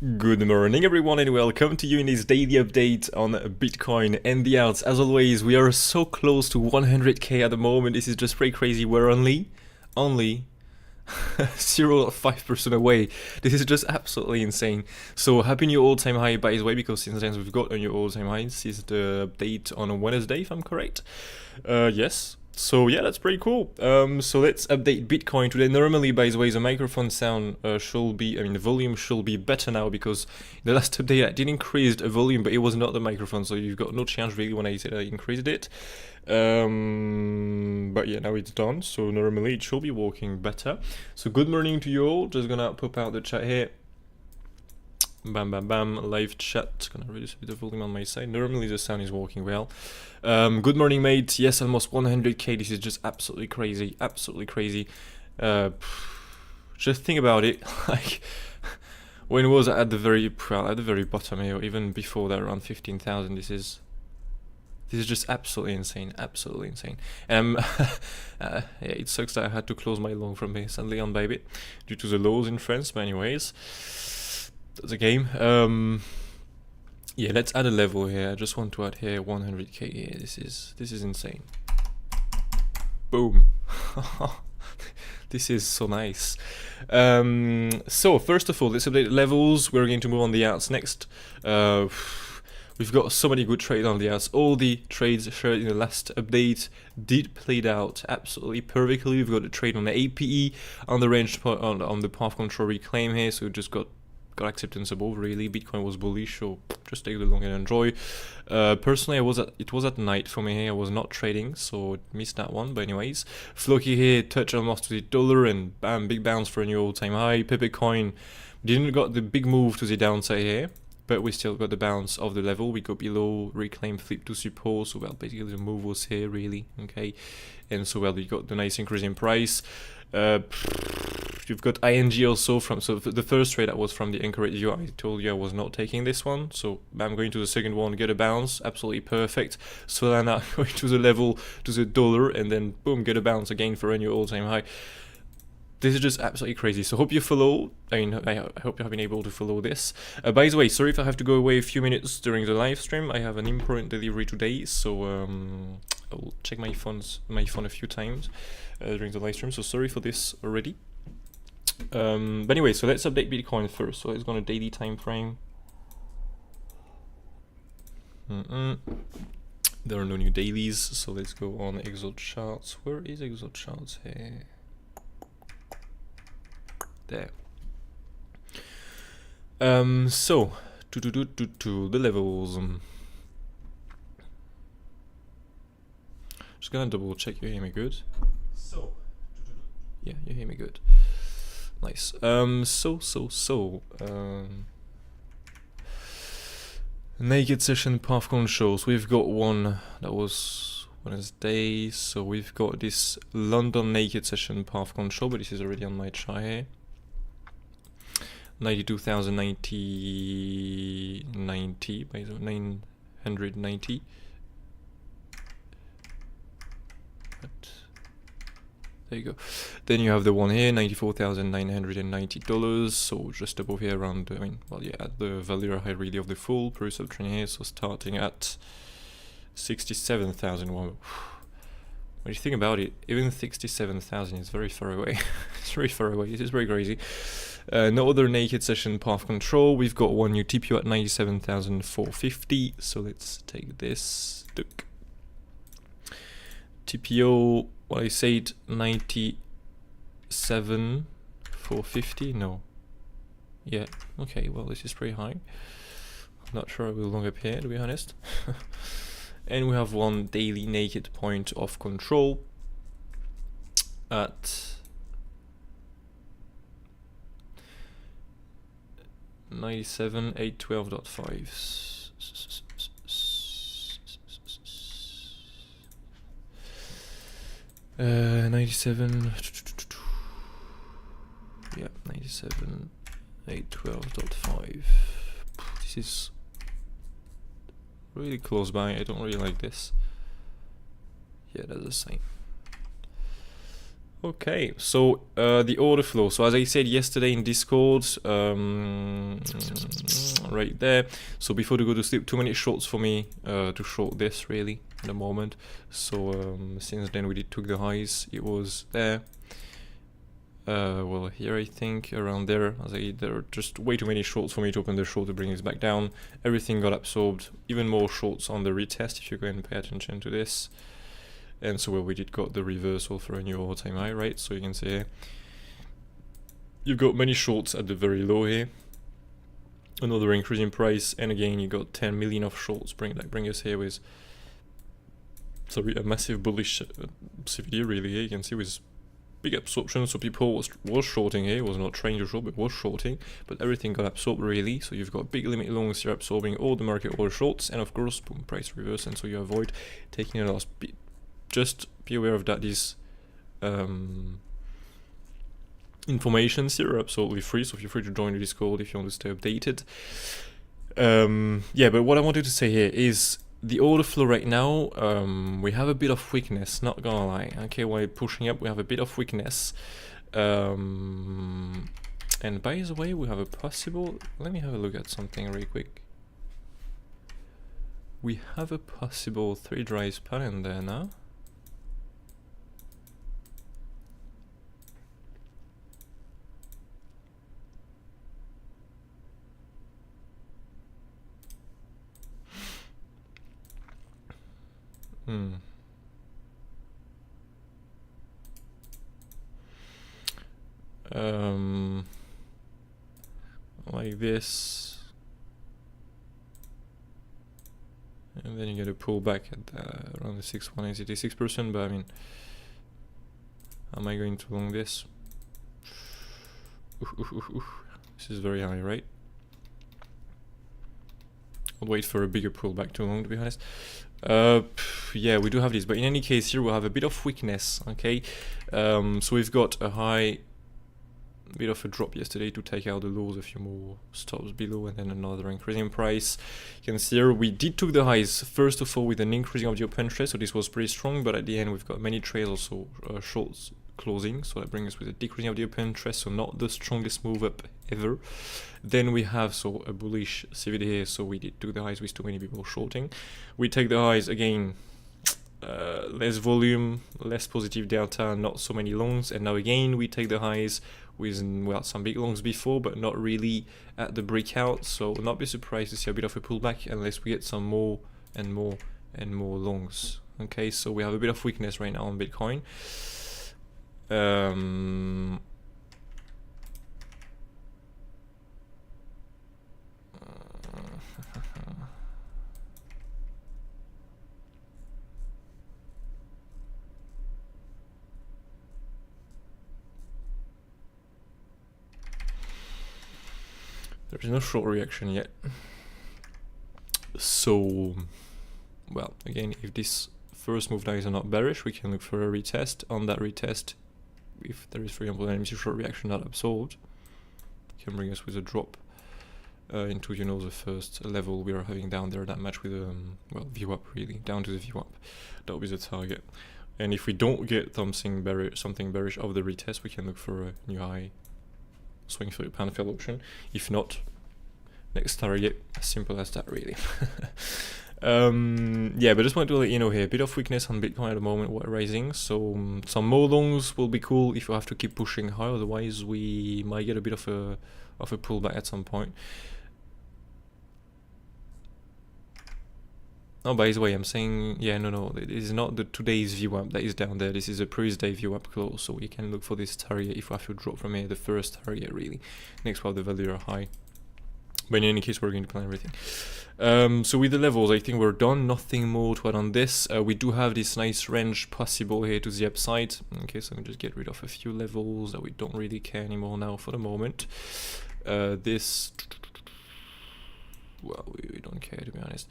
Good morning everyone and welcome to you in this daily update on Bitcoin and the alts. As always, we are so close to 100k at the moment. This is just pretty crazy. We're only 0.5% away. This is just absolutely insane. So happy new all-time high, by the way, because since then we've got a new all-time high. This is the update on a Wednesday, if I'm correct. Yes. So yeah, that's pretty cool. So let's update Bitcoin today. Normally, by the way, the microphone sound should be, the volume should be better now, because the last update I did increase the volume, but it was not the microphone, so you've got no change really when I said I increased it. But yeah, now it's done, so normally it should be working better. So good morning to you all. Just gonna pop out the chat here. Bam bam bam, live chat. Gonna reduce a bit of volume on my side. Normally the sound is working well. Good morning, mate. Yes, almost 100k. This is just absolutely crazy, absolutely crazy. Just think about it. Like when it was at the very bottom here, or even before that, around 15,000. This is just absolutely insane, absolutely insane. Yeah, it sucks that I had to close my long from here suddenly on Bybit due to the laws in France. But anyways, that's a game. Yeah, let's add a level here. I just want to add here 100k here. This is insane. Boom. This is so nice. So first of all, let's update the levels. We're going to move on the alts next. We've got so many good trades on the alts. All the trades shared in the last update did played out absolutely perfectly. We've got a trade on the APE, on the range on the path control reclaim here, so we just got acceptance above. Really, Bitcoin was bullish, so just take the long and enjoy. Personally, it was at night for me here. I was not trading, so missed that one. But anyways, FLOKI here touch almost to the dollar, and bam, big bounce for a new all-time high. PEPE coin didn't got the big move to the downside here, but we still got the bounce of the level. We go below, reclaim, flip to support. So well, basically the move was here really, okay. And so well, we got the nice increase in price. You've got ING also from, so the first trade that was from the anchor rate view, I told you I was not taking this one, so I'm going to the second one, get a bounce, absolutely perfect. Solana going to the level, to the dollar, and then boom, get a bounce again for a new all-time high. This is just absolutely crazy. So hope you follow. I hope you have been able to follow this. By the way, sorry if I have to go away a few minutes during the live stream. I have an important delivery today, so I'll check my phone a few times during the live stream. So sorry for this already. But anyway, so let's update Bitcoin first. So let's go on a daily time frame. There are no new dailies, so let's go on XOCharts. Where is XOCharts here? There. So to the levels. Just gonna double check you hear me good. So yeah, you hear me good. Nice. Naked session path controls. We've got one that was Wednesday, so we've got this London naked session path control, but this is already on my chart here. 92,090 by the 990. But there you go. Then you have the one here, $94,990. So just above here, around. At the value high really of the full per subtrain here. So starting at 67,000. When you think about it, even 67,000 is very far away. It's very far away. This is very crazy. No other naked session path control. We've got one new TPO at 97,450. So let's take this. Look. TPO, what I said, 97,450. No. Yeah. Okay. Well, this is pretty high. I'm not sure I will long up here, to be honest. And we have one daily naked point of control at 97,812.5. 97. Yeah, 97,812.5. This is really close by. I don't really like this. Yeah, that's the same. Okay, so the order flow. So as I said yesterday in Discord, right there. So before to go to sleep, too many shorts for me to short this really at the moment. So since then we took the highs. It was there. Well, here I think around there. There are just way too many shorts for me to open the short to bring this back down. Everything got absorbed. Even more shorts on the retest if you go and pay attention to this. And so we did got the reversal for a new all-time high, right? So you can see here, you've got many shorts at the very low here. Another increase in price, and again you got 10 million of shorts bring us here with a massive bullish CVD really here. You can see with big absorption, so people was shorting here, was not trying to short but was shorting, but everything got absorbed really. So you've got big limit longs here absorbing all the market order shorts, and of course boom, price reverse, and so you avoid taking a loss. Just be aware of that. These informations here are absolutely free, so feel free to join the Discord if you want to stay updated. Yeah, but what I wanted to say here is the order flow right now, we have a bit of weakness, not gonna lie. Okay, while pushing up we have a bit of weakness. And by the way, we have a possible, let me have a look at something really quick. We have a possible 3 drives pattern there now. Like this, and then you get a pull back at around the 6.86%. But I mean, am I going to long this? This is very high, right? I'll wait for a bigger pullback too long, to be honest. Yeah, we do have this, but in any case here we'll have a bit of weakness. Okay, so we've got a high, bit of a drop yesterday to take out the lows, a few more stops below, and then another increase in price. You can see here we did took the highs first of all with an increasing of the open trade, so this was pretty strong, but at the end we've got many trades also shorts closing, so that brings us with a decreasing of the open trade, so not the strongest move up ever. Then we have a bullish CVD here, so we did took the highs with too many people shorting. We take the highs again, less volume, less positive delta, not so many longs, and now again we take the highs with, well, some big longs before, but not really at the breakout, so not be surprised to see a bit of a pullback unless we get some more and more and more longs. Okay, so we have a bit of weakness right now on Bitcoin. There's no short reaction yet. So, well, again, if this first move dies are not bearish, we can look for a retest. On that retest, if there is, for example, an MT short reaction not absorbed, it can bring us with a drop into, you know, the first level we are having down there, that match with well, VWAP really, down to the VWAP. That will be the target. And if we don't get something bearish of the retest, we can look for a new high, swing for a Panfell option. If not, next target, as simple as that really. Yeah, but just want to let you know here, a bit of weakness on Bitcoin at the moment, what rising, so some more longs will be cool if you have to keep pushing high, otherwise we might get a bit of a pullback at some point. Oh, by the way, I'm saying, yeah, no, it is not the today's VWAP that is down there. This is a previous day VWAP close, so we can look for this target if we have to drop from here, the first target really. Next while the value are high. But in any case, we're going to plan everything. So with the levels, I think we're done. Nothing more to add on this. We do have this nice range possible here to the upside. Okay, so I'm just get rid of a few levels that we don't really care anymore now for the moment. This, well, we don't care, to be honest.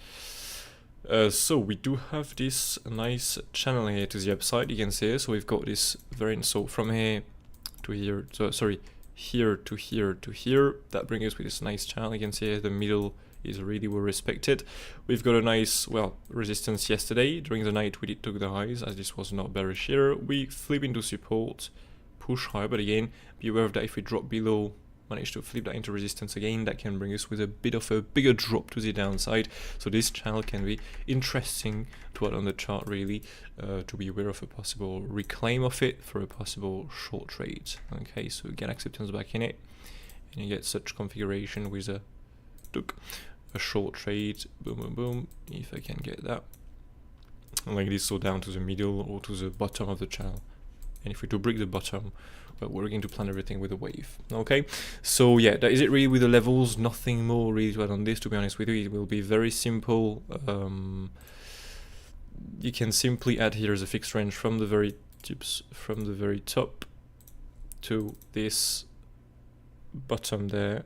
So we do have this nice channel here to the upside, you can see. So we've got this variance, so from here to here, so sorry, here to here to here, that brings us with this nice channel. You can see the middle is really well respected. We've got a nice, well, resistance yesterday. During the night we did took the highs, as this was not bearish here. We flip into support, push higher, but again, be aware of that if we drop below, manage to flip that into resistance again, that can bring us with a bit of a bigger drop to the downside. So this channel can be interesting to add on the chart, really, to be aware of a possible reclaim of it for a possible short trade. Okay, so get acceptance back in it, and you get such configuration with a short trade, boom boom boom, if I can get that, and like this, so down to the middle or to the bottom of the channel. And if we do break the bottom, well, we're going to plan everything with a wave. Okay, so yeah, that is it really with the levels. Nothing more really to add on this, to be honest with you. It will be very simple. You can simply add here as a fixed range from the very tips, from the very top to this bottom there.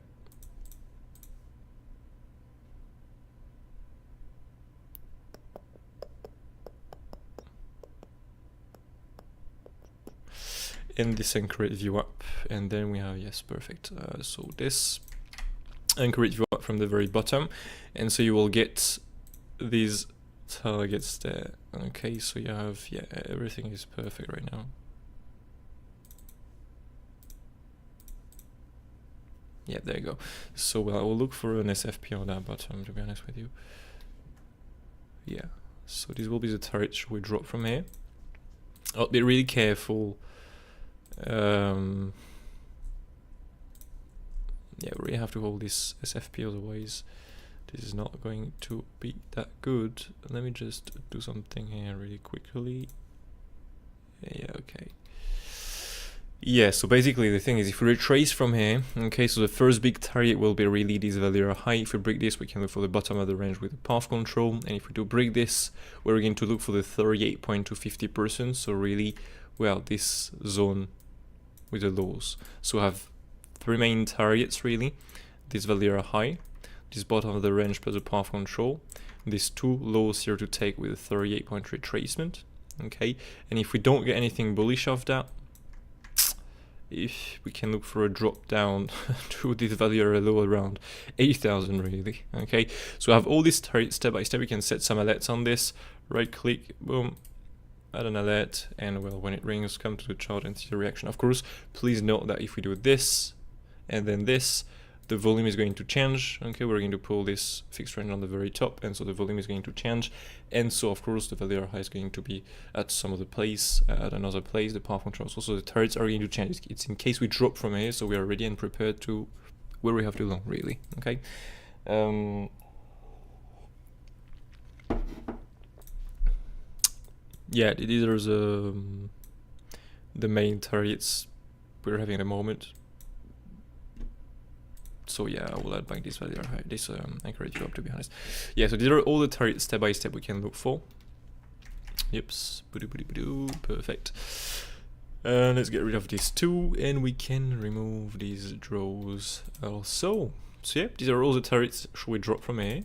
And this anchored view up, and then we have, yes, perfect. So this anchored view up from the very bottom, and so you will get these targets there. Okay, so you have, yeah, everything is perfect right now. Yeah, there you go. So I will look for an SFP on that bottom, to be honest with you. Yeah, so this will be the target we drop from here. I'll be really careful. Yeah, we really have to hold this SFP, otherwise this is not going to be that good. Let me just do something here really quickly. Yeah, okay. Yeah, so basically the thing is, if we retrace from here, okay, so the first big target will be really this value high. If we break this, we can look for the bottom of the range with the path control, and if we do break this, we're going to look for the 38% to 50%, so really, well, this zone with the lows. So I have three main targets really. This value are high, this bottom of the range plus the path control, these two lows here to take with a 38-point retracement. Okay, and if we don't get anything bullish of that, if we can look for a drop down to this value or low around 8,000 really. Okay, so I have all these targets step by step. We can set some alerts on this, right click, boom, add an alert, and well, when it rings, come to the chart and see the reaction. Of course, please note that if we do this and then this, the volume is going to change. Okay, we're going to pull this fixed range on the very top, and so the volume is going to change, and so of course the value high is going to be at some other place, at another place, the path controls, also the targets are going to change. It's in case we drop from here, so we are ready and prepared to where we have to long, really. Okay, yeah, these are the main targets we're having at the moment. So yeah, I will add back this value high, this anchorage view up, to be honest. Yeah, so these are all the targets step by step we can look for. Yips, perfect. Let's get rid of these two, and we can remove these draws also. So yeah, these are all the targets should we drop from here.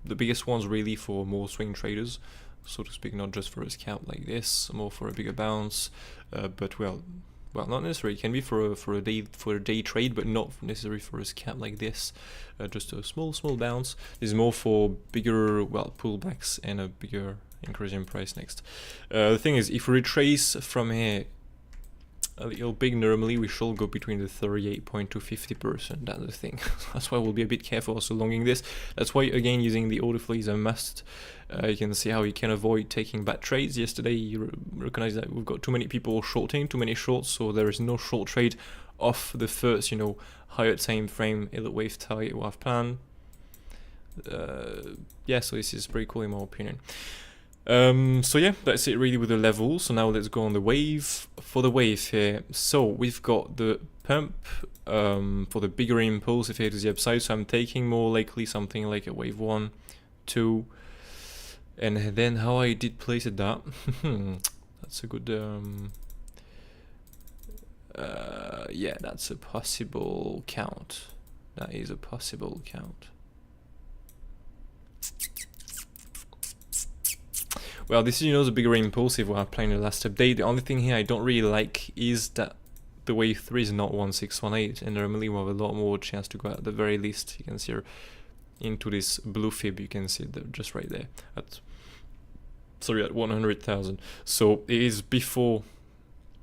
The biggest ones really for more swing traders, so to speak, not just for a scalp like this, more for a bigger bounce, but well, not necessarily. It can be for a day trade, but not necessarily for a scalp like this. Just a small bounce. This is more for bigger, well, pullbacks and a bigger increase in price next. The thing is, if we retrace from here a little big, normally we should go between the 38% to 50%. That's the thing. That's why we'll be a bit careful also longing this. That's why, again, using the order flow is a must. You can see how you can avoid taking bad trades. Yesterday you recognize that we've got too many people shorting, too many shorts, so there is no short trade off the first, higher time frame Elliott wave target we have planned. Yeah, so this is pretty cool in my opinion. So yeah, that's it really with the levels. So now let's go on the wave. For the wave here, so we've got the pump for the bigger impulse if it is the upside. So I'm taking more likely something like a wave 1, 2, and then how I did place it that. That's a good yeah, that's a possible count. That is a possible count. Well, this is, the bigger impulsive we are playing the last update. The only thing here I don't really like is that the wave 3 is not 1618, and normally we have a lot more chance to go at the very least. You can see here into this blue fib. You can see it just right there at 100,000. So it is before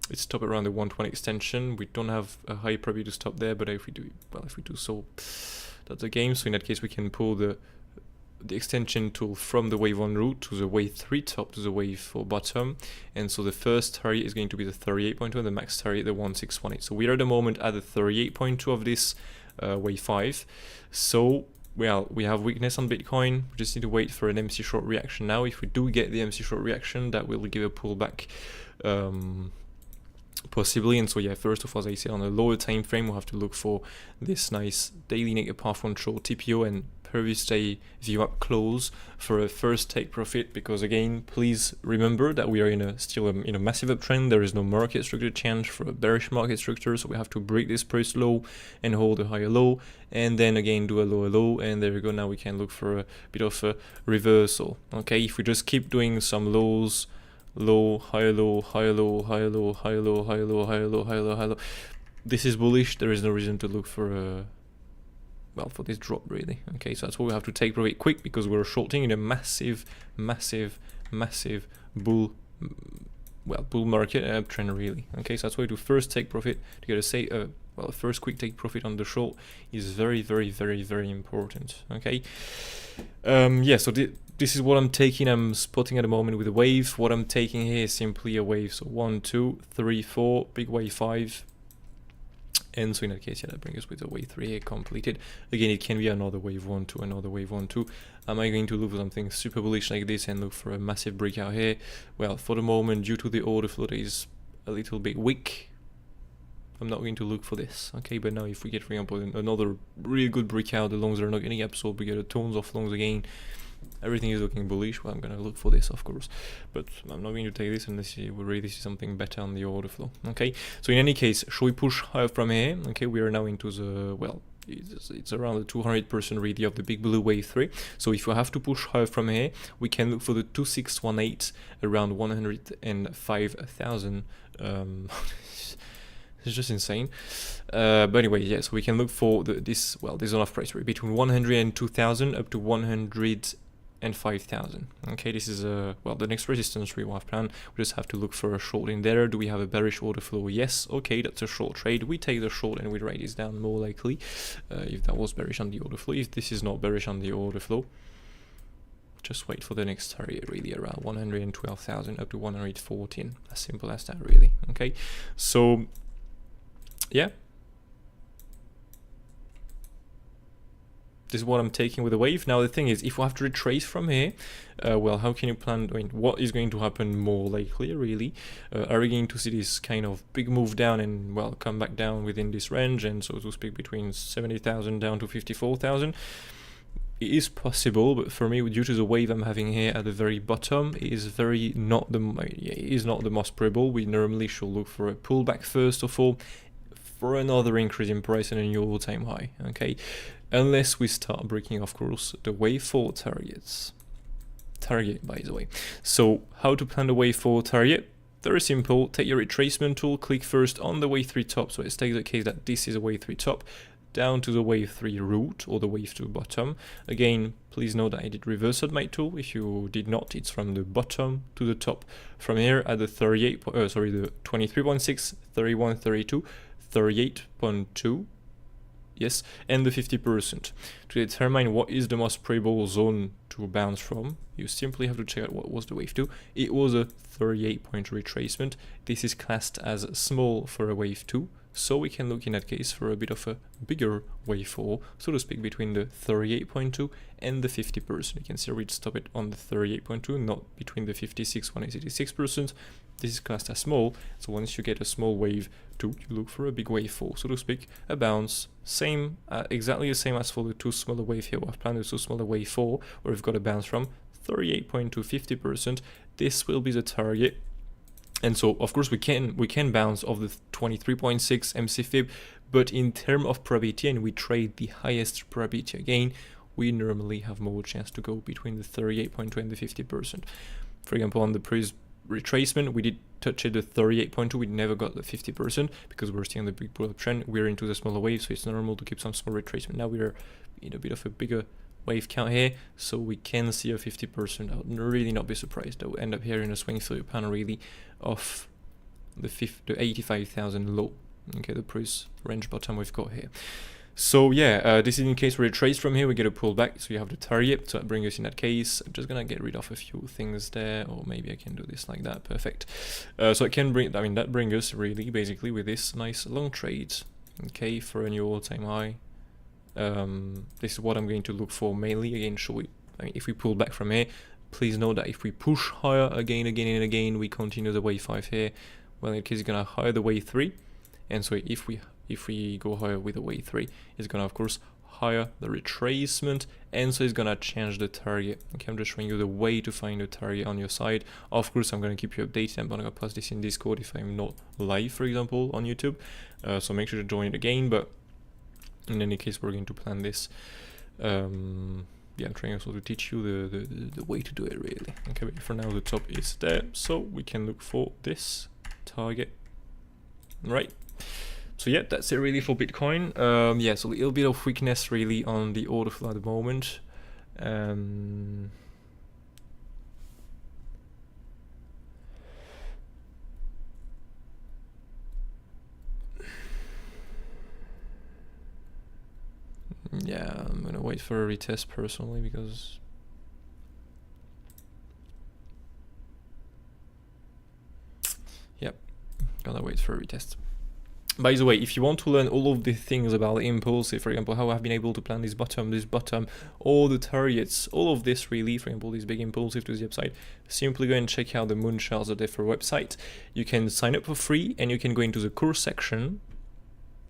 it stopped around the 120 extension. We don't have a high probability to stop there, but if we do, well, if we do so, that's the game. So in that case, we can pull the extension tool from the wave 1 root to the wave 3 top to the wave 4 bottom, and so the first target is going to be the 38.2 and the max target the 1618. So we are at the moment at the 38.2 of this wave 5. So well, we have weakness on Bitcoin. We just need to wait for an MC short reaction now. If we do get the MC short reaction, that will give a pullback possibly. And so yeah, first of all, as I said, on a lower time frame, we'll have to look for this nice daily negative path control TPO and previous day VWAP close for a first take profit, because again, please remember that we are in a still in a massive uptrend. There is no market structure change for a bearish market structure, so we have to break this first low and hold a higher low, and then again do a lower low, and there we go. Now we can look for a bit of a reversal. Okay, if we just keep doing some lows, low, higher low, higher low, higher low, higher low, higher low, higher low, higher low, higher low, this is bullish. There is no reason to look for a for this drop really. Okay, so that's why we have to take profit quick, because we're shorting in a massive bull market uptrend really. Okay, so that's why to first take profit, to get a first quick take profit on the short is very important. Okay, yeah, so this is what I'm taking. I'm spotting at the moment with a wave. What I'm taking here is simply a wave. So 1 2 3 4, big wave 5. And so in that case, yeah, that brings us with a wave 3 here completed. Again, it can be another wave 1 2, another wave 1 2. Am I going to look for something super bullish like this and look for a massive breakout here? Well, for the moment, due to the order flow that is a little bit weak, I'm not going to look for this. Okay, but now if we get, for example, another really good breakout, the longs are not getting absorbed, we get a tons of longs again, everything is looking bullish. Well, I'm gonna look for this, of course, but I'm not going to take this unless we really see something better on the order flow. Okay, so in any case, should we push higher from here? Okay, we are now into the, well, it's around the 200% really of the big blue wave 3. So if we have to push higher from here, we can look for the 2618 around 105,000. It's just insane. But anyway, yeah, so we can look for this zone of price rate between 102,000 up to 105,000. Okay, this is the next resistance we have planned. We just have to look for a short in there. Do we have a bearish order flow? Yes. Okay, that's a short trade. We take the short and we write this down more likely. If that was bearish on the order flow. If this is not bearish on the order flow, just wait for the next target really around 112,000 up to 114. As simple as that really. Okay, so yeah, this is what I'm taking with the wave. Now the thing is, if we have to retrace from here, well, how can you plan? I mean, what is going to happen more likely really? Are we going to see this kind of big move down and, well, come back down within this range, and so to speak between 70,000 down to 54,000? It is possible, but for me, due to the wave I'm having here at the very bottom, it is not the most probable. We normally should look for a pullback first of all, for another increase in price and a new all-time high. Okay, unless we start breaking, of course, the wave 4 target by the way. So how to plan the wave 4 target? Very simple. Take your retracement tool, click first on the wave 3 top. So let's take the case that this is a wave 3 top, down to the wave 3 root or the wave 2 bottom. Again, please note that I did reverse at my tool. If you did not, it's from the bottom to the top. From here at the the 23.6, 31, 32, 38.2, yes, and the 50%. To determine what is the most probable zone to bounce from, you simply have to check out what was the wave 2. It was a 38-point retracement. This is classed as small for a wave 2. So we can look in that case for a bit of a bigger wave 4, so to speak, between the 38.2 and the 50%. You can see we'd stop it on the 38.2, not between the 186%. This is classed as small, so once you get a small wave 2, you look for a big wave 4, so to speak, a bounce, same, exactly the same as for the two smaller wave here. I've planned the two smaller wave 4, where we've got a bounce from 38.2, 50%. This will be the target. And so, of course, we can bounce off the 23.6 MC fib, but in terms of probability, and we trade the highest probability again, we normally have more chance to go between the 38.2 and the 50%. For example, on the previous retracement, we did touch at the 38.2, we never got the 50% because we're still in the big bull trend. We're into the smaller wave, so it's normal to keep some small retracement. Now we're in a bit of a bigger wave count here, so we can see a 50%. I would really not be surprised that we'll end up here in a swing through pan really of the 85,000 low. Okay, the price range bottom we've got here. So yeah, this is in case we retrace from here, we get a pullback, so you have the target, so that brings us in that case. I'm just gonna get rid of a few things there, or maybe I can do this like that, perfect. So I can bring, I mean, that brings us really basically with this nice long trade, okay, for a new all-time high. This is what I'm going to look for mainly, again, I mean, if we pull back from here, please note that if we push higher again and again, we continue the wave 5 here, well, in case it's gonna higher the wave 3, and so if we go higher with the wave 3, it's gonna of course higher the retracement, and so it's gonna change the target. Okay, I'm just showing you the way to find the target on your side. Of course, I'm gonna keep you updated. I'm gonna post this in Discord if I'm not live, for example, on YouTube. So make sure to join it again. But in any case, we're going to plan this. Yeah, I'm trying also to teach you the way to do it really. Okay, but for now the top is there, so we can look for this target, right? So yeah, that's it really for Bitcoin. Yeah, so a little bit of weakness really on the order flow at the moment. Yeah, I'm gonna wait for a retest personally because yep, gotta wait for a retest. By the way, if you want to learn all of the things about impulsive, for example, how I've been able to plan this bottom, all the targets, all of this really, for example, this big impulsive to the upside, simply go and check out the MOONCHARTS at the website. You can sign up for free and you can go into the course section.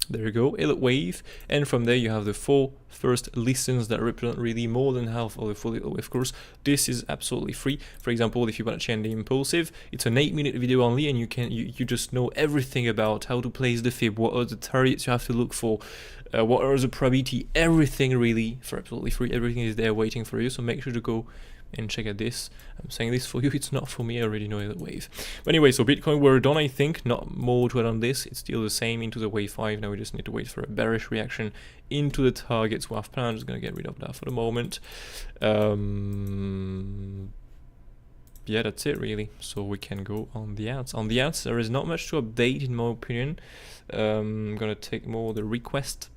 There you go, Elliott wave, and from there you have the 4 first lessons that represent really more than half of the full Elliott wave course. This is absolutely free. For example, if you want to change the impulsive, it's an 8-minute video only, and you just know everything about how to place the fib, what are the targets you have to look for, what are the probability, everything really for absolutely free. Everything is there waiting for you, so make sure to go and check out this. I'm saying this for you, it's not for me, I already know the wave. But anyway, so Bitcoin, we're done, I think. Not more to add on this, it's still the same into the wave 5. Now we just need to wait for a bearish reaction into the targets we have planned. I'm just gonna get rid of that for the moment. Yeah, that's it really. So we can go on the Alts. On the Alts, there is not much to update in my opinion. I'm gonna take more the request,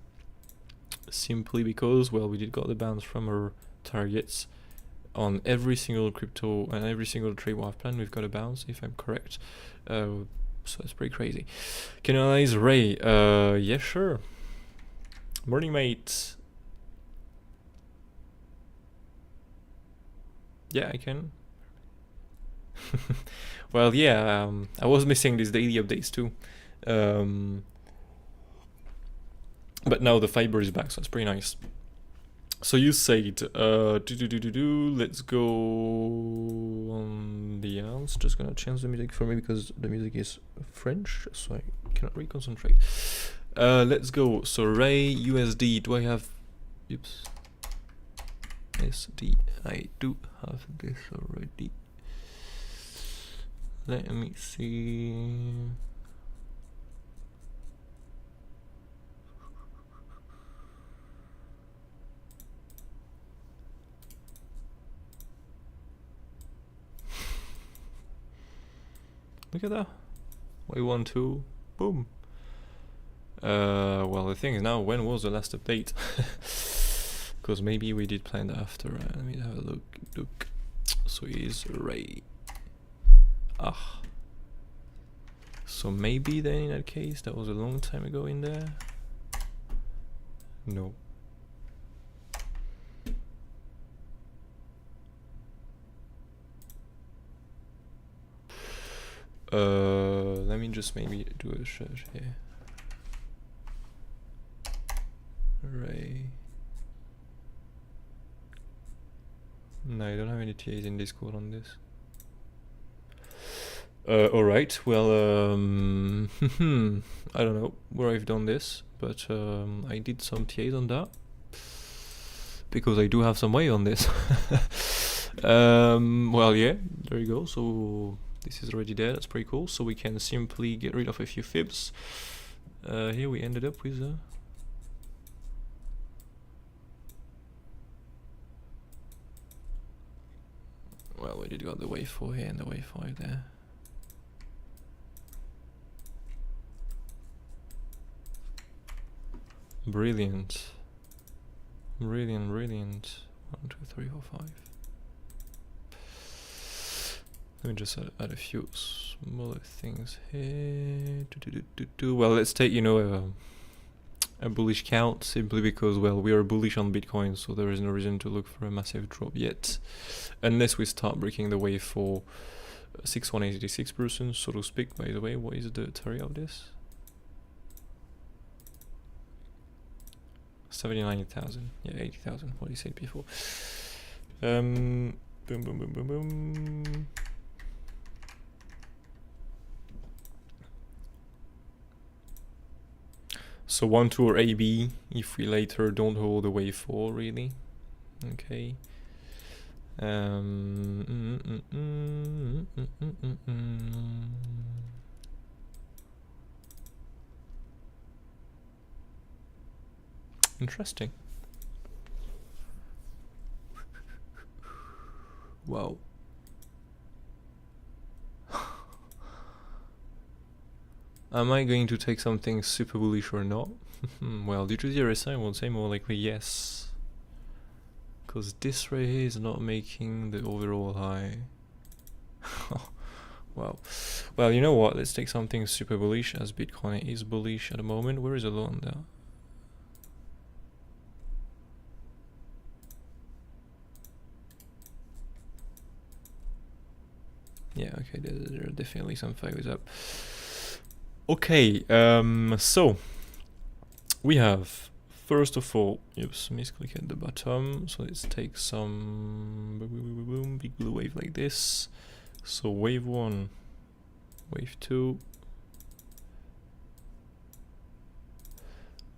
simply because, well, we did got the bounce from our targets. On every single crypto and every single trade we have planned, we've got a bounce, if I'm correct. So it's pretty crazy. Can you analyze Ray? Yeah, sure. Morning, mate. Yeah, I can. Well, yeah, I was missing these daily updates too. But now the fiber is back, so it's pretty nice. So you said, let's go on the Alts. Just gonna change the music for me because the music is French, so I cannot really concentrate. Let's go. So Ray, USD, do I have, oops, SD, I do have this already. Let me see. Look at that. Wave 1, 2, boom. Well, the thing is now, when was the last update? Because maybe we did plan that after. Let me have a look. So here's Ray. Ah. So maybe then in that case, that was a long time ago in there. No. Let me just maybe do a search here. Ray. No, I don't have any TAs in Discord on this. Alright, well, I don't know where I've done this, but I did some TAs on that. Because I do have some way on this. Well, yeah, there you go. So this is already there, that's pretty cool. So we can simply get rid of a few fibs. Here we ended up with Well, we did got the wave 4 here and the wave 5 there. Brilliant. Brilliant, brilliant. 1, 2, 3, 4, 5. Let me just add a few smaller things here. Well, let's take, you know, a bullish count, simply because, well, we are bullish on Bitcoin, so there is no reason to look for a massive drop yet, unless we start breaking the wave for 6186%, so to speak. By the way, what is the target of this? 79,000. Yeah, 80,000. What I said before. Boom, boom, boom, boom, boom. So 1, 2 or AB if we later don't hold the wave 4, really. Okay. Interesting. Wow. Am I going to take something super bullish or not? Well, due to the RSI, I would say more likely yes. Because this right here is not making the overall high. Wow. Well, you know what? Let's take something super bullish, as Bitcoin is bullish at the moment. Where is the low on that? Yeah, okay, there are definitely some figures up. Okay, so we have, first of all, oops, misclick at the bottom. So let's take some big blue wave like this. So wave 1, wave 2.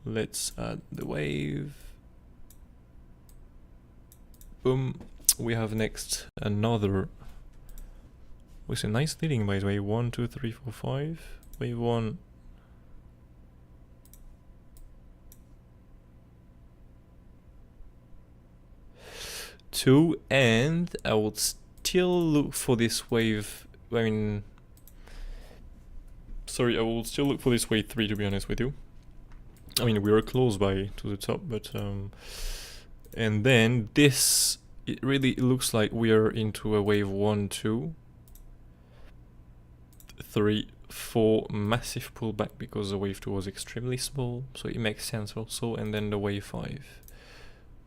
Let's add the wave. Boom. We have next another with a nice leading, by the way. 1, 2, 3, 4, 5. Wave 1. Two, and I would still look for this wave. I mean, sorry, I will still look for this wave 3, to be honest with you. I mean, we are close by to the top, but and then this, it really looks like we are into a wave 1, 2, 3, 4 massive pullback, because the wave 2 was extremely small, so it makes sense also, and then the wave 5.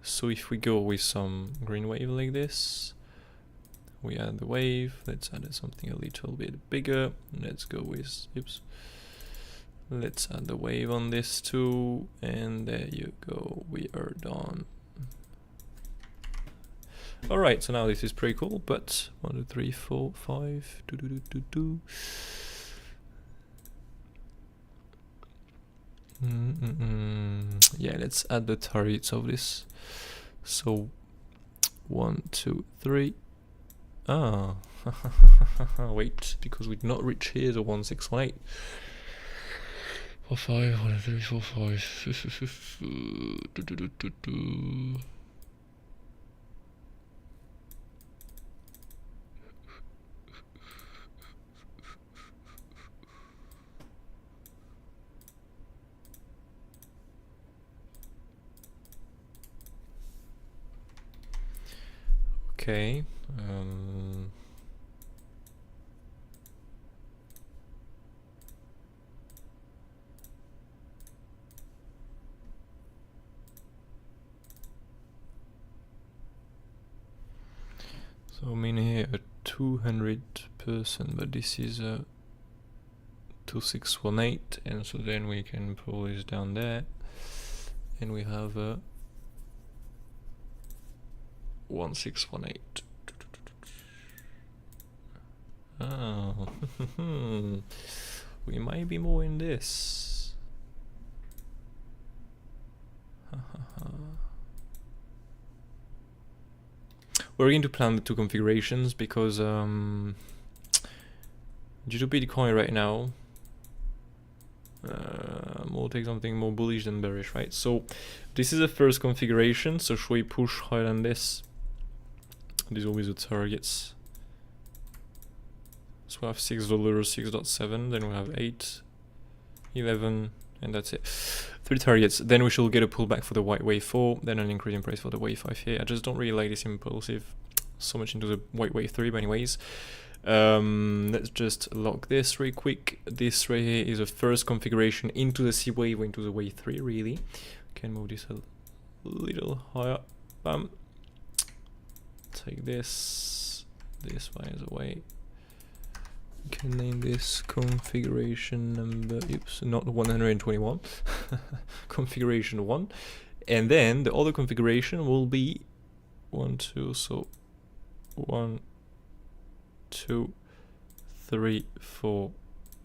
So if we go with some green wave like this, we add the wave. Let's add something a little bit bigger. Let's go with, oops, let's add the wave on this too, and there you go, we are done. Alright, so now this is pretty cool, but 1, 2, 3, 4, 5, yeah, let's add the targets of this. So 1, 2, 3. Ah, wait, because we did not reach here the 1618. 4, 5, 1, 2, 3, 4, 5. Okay. So I mean here a 200%, but this is a 2618, and so then we can pull this down there, and we have a 1618. Oh, we might be more in this. We're going to plan the two configurations because due to Bitcoin right now, we'll take something more bullish than bearish, right? So this is the first configuration. So should we push higher than this? These are always the targets. So we have $6, 6.7, then we have 8, 11, and that's it. 3 targets. Then we shall get a pullback for the white wave 4, then an increase in price for the wave 5 here. I just don't really like this impulsive so much into the white wave 3, but anyways. Let's just lock this really quick. This right here is a first configuration into the C wave or into the wave 3 really. Can move this a little higher. Bam. Take this by the way. Can name this configuration number, oops, not 121, configuration 1, and then the other configuration will be 1, 2, so 1, 2, 3, 4,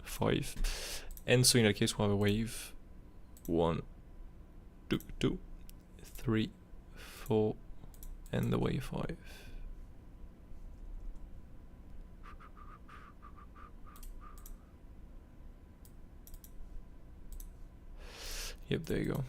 5, and so in that case we'll have a wave 1, 2, 2, 3, 4, and the wave 5. Yep, there you go.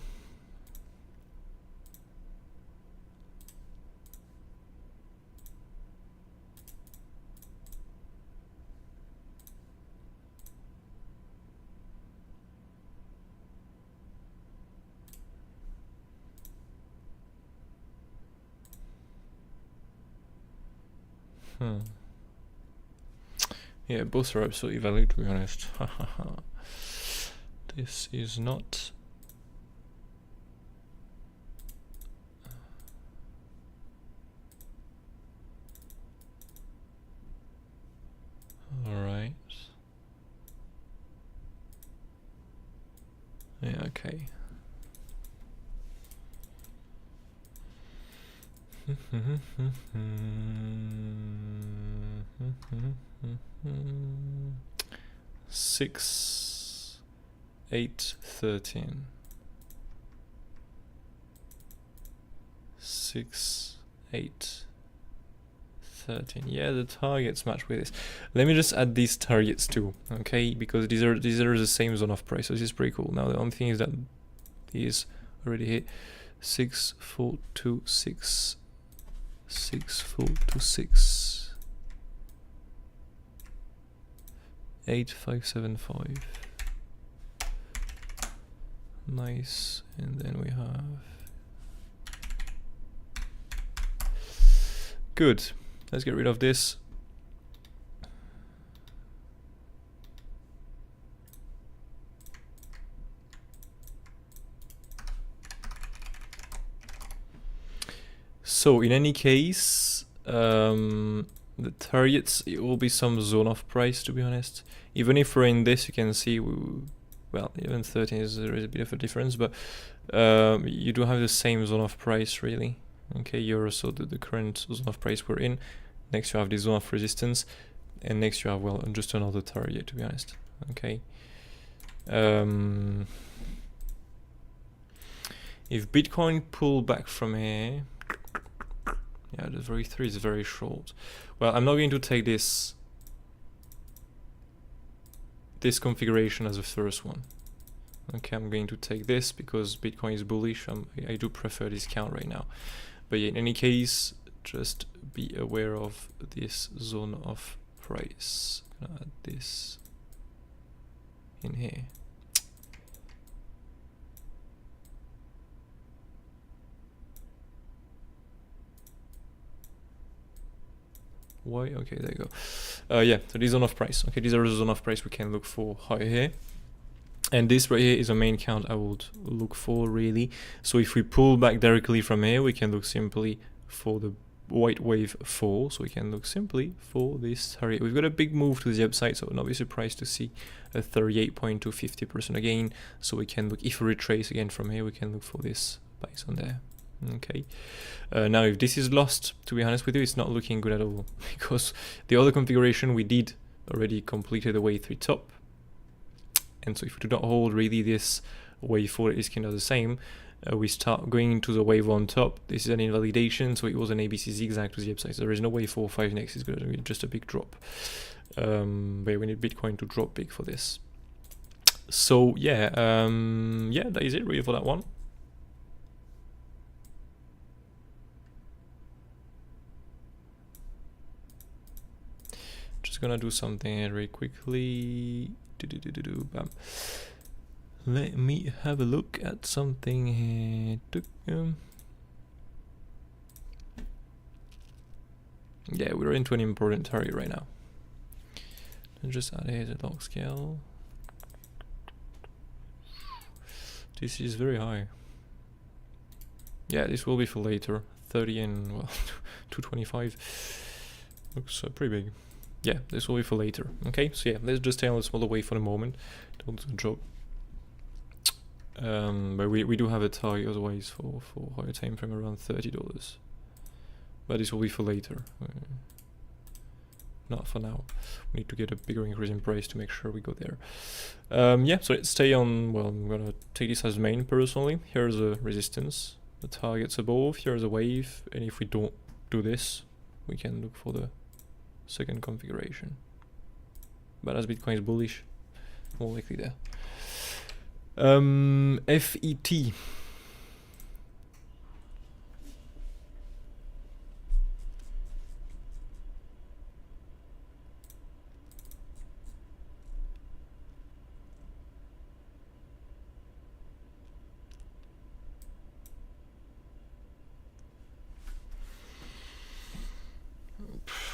Yeah, both are absolutely valid, to be honest. This is not... Alright. Yeah, okay. Six, 8, 13. 6, 8, 13. Yeah, the targets match with this. Let me just add these targets too, okay? Because these are the same zone of price, so this is pretty cool. Now the only thing is that these already hit 6, 4, 2, 6, 6, 4, 2, 6, 8, 5, 7, 5. Nice, and then we have good. Let's get rid of this. So in any case, the targets, it will be some zone of price, to be honest. Even if we're in this, you can see, well, even 13 is there is a bit of a difference, but you do have the same zone of price, really. Okay, you're also the current zone of price we're in. Next you have the zone of resistance, and next you have, well, just another target, to be honest. Okay. If Bitcoin pull back from here, yeah, the very 3 is very short. Well, I'm not going to take this configuration as the first one. Okay, I'm going to take this because Bitcoin is bullish. I do prefer this count right now. But yeah, in any case, just be aware of this zone of price. I'm gonna add this in here. Why? Okay, there you go. Yeah, so this zone of price. Okay, these are the zone of price we can look for higher here. And this right here is a main count I would look for, really. So if we pull back directly from here, we can look simply for the white wave 4. So we can look simply for this target. We've got a big move to the upside, so not be surprised to see a 38.2, 50% again. So we can look, if we retrace again from here, we can look for this buy zone there. Okay. Now if this is lost, to be honest with you, it's not looking good at all, because the other configuration we did already completed the wave 3 top. And so if we do not hold really this wave 4 is kind of the same, we start going into the wave 1 top. This is an invalidation, so it was an ABC zigzag to the upside. So there is no wave 4 or 5 next, it's going to be just a big drop. But we need Bitcoin to drop big for this. So yeah, yeah, that is it really for that one. Just just gonna do something here very quickly. Bam. Let me have a look at something here. Yeah, we're into an important target right now. And just add here the log scale. This is very high. Yeah, this will be for later. 30 and well, 225 looks pretty big. Yeah, this will be for later. Okay, so yeah, let's just stay on a smaller wave for the moment. Don't drop. But we do have a target otherwise for higher time frame around $30. But this will be for later. Not for now. We need to get a bigger increase in price to make sure we go there. Yeah, so let's stay on. Well, I'm gonna take this as main personally. Here's a resistance. The target's above. Here's a wave. And if we don't do this, we can look for the second configuration. But as Bitcoin is bullish, more likely there. FET.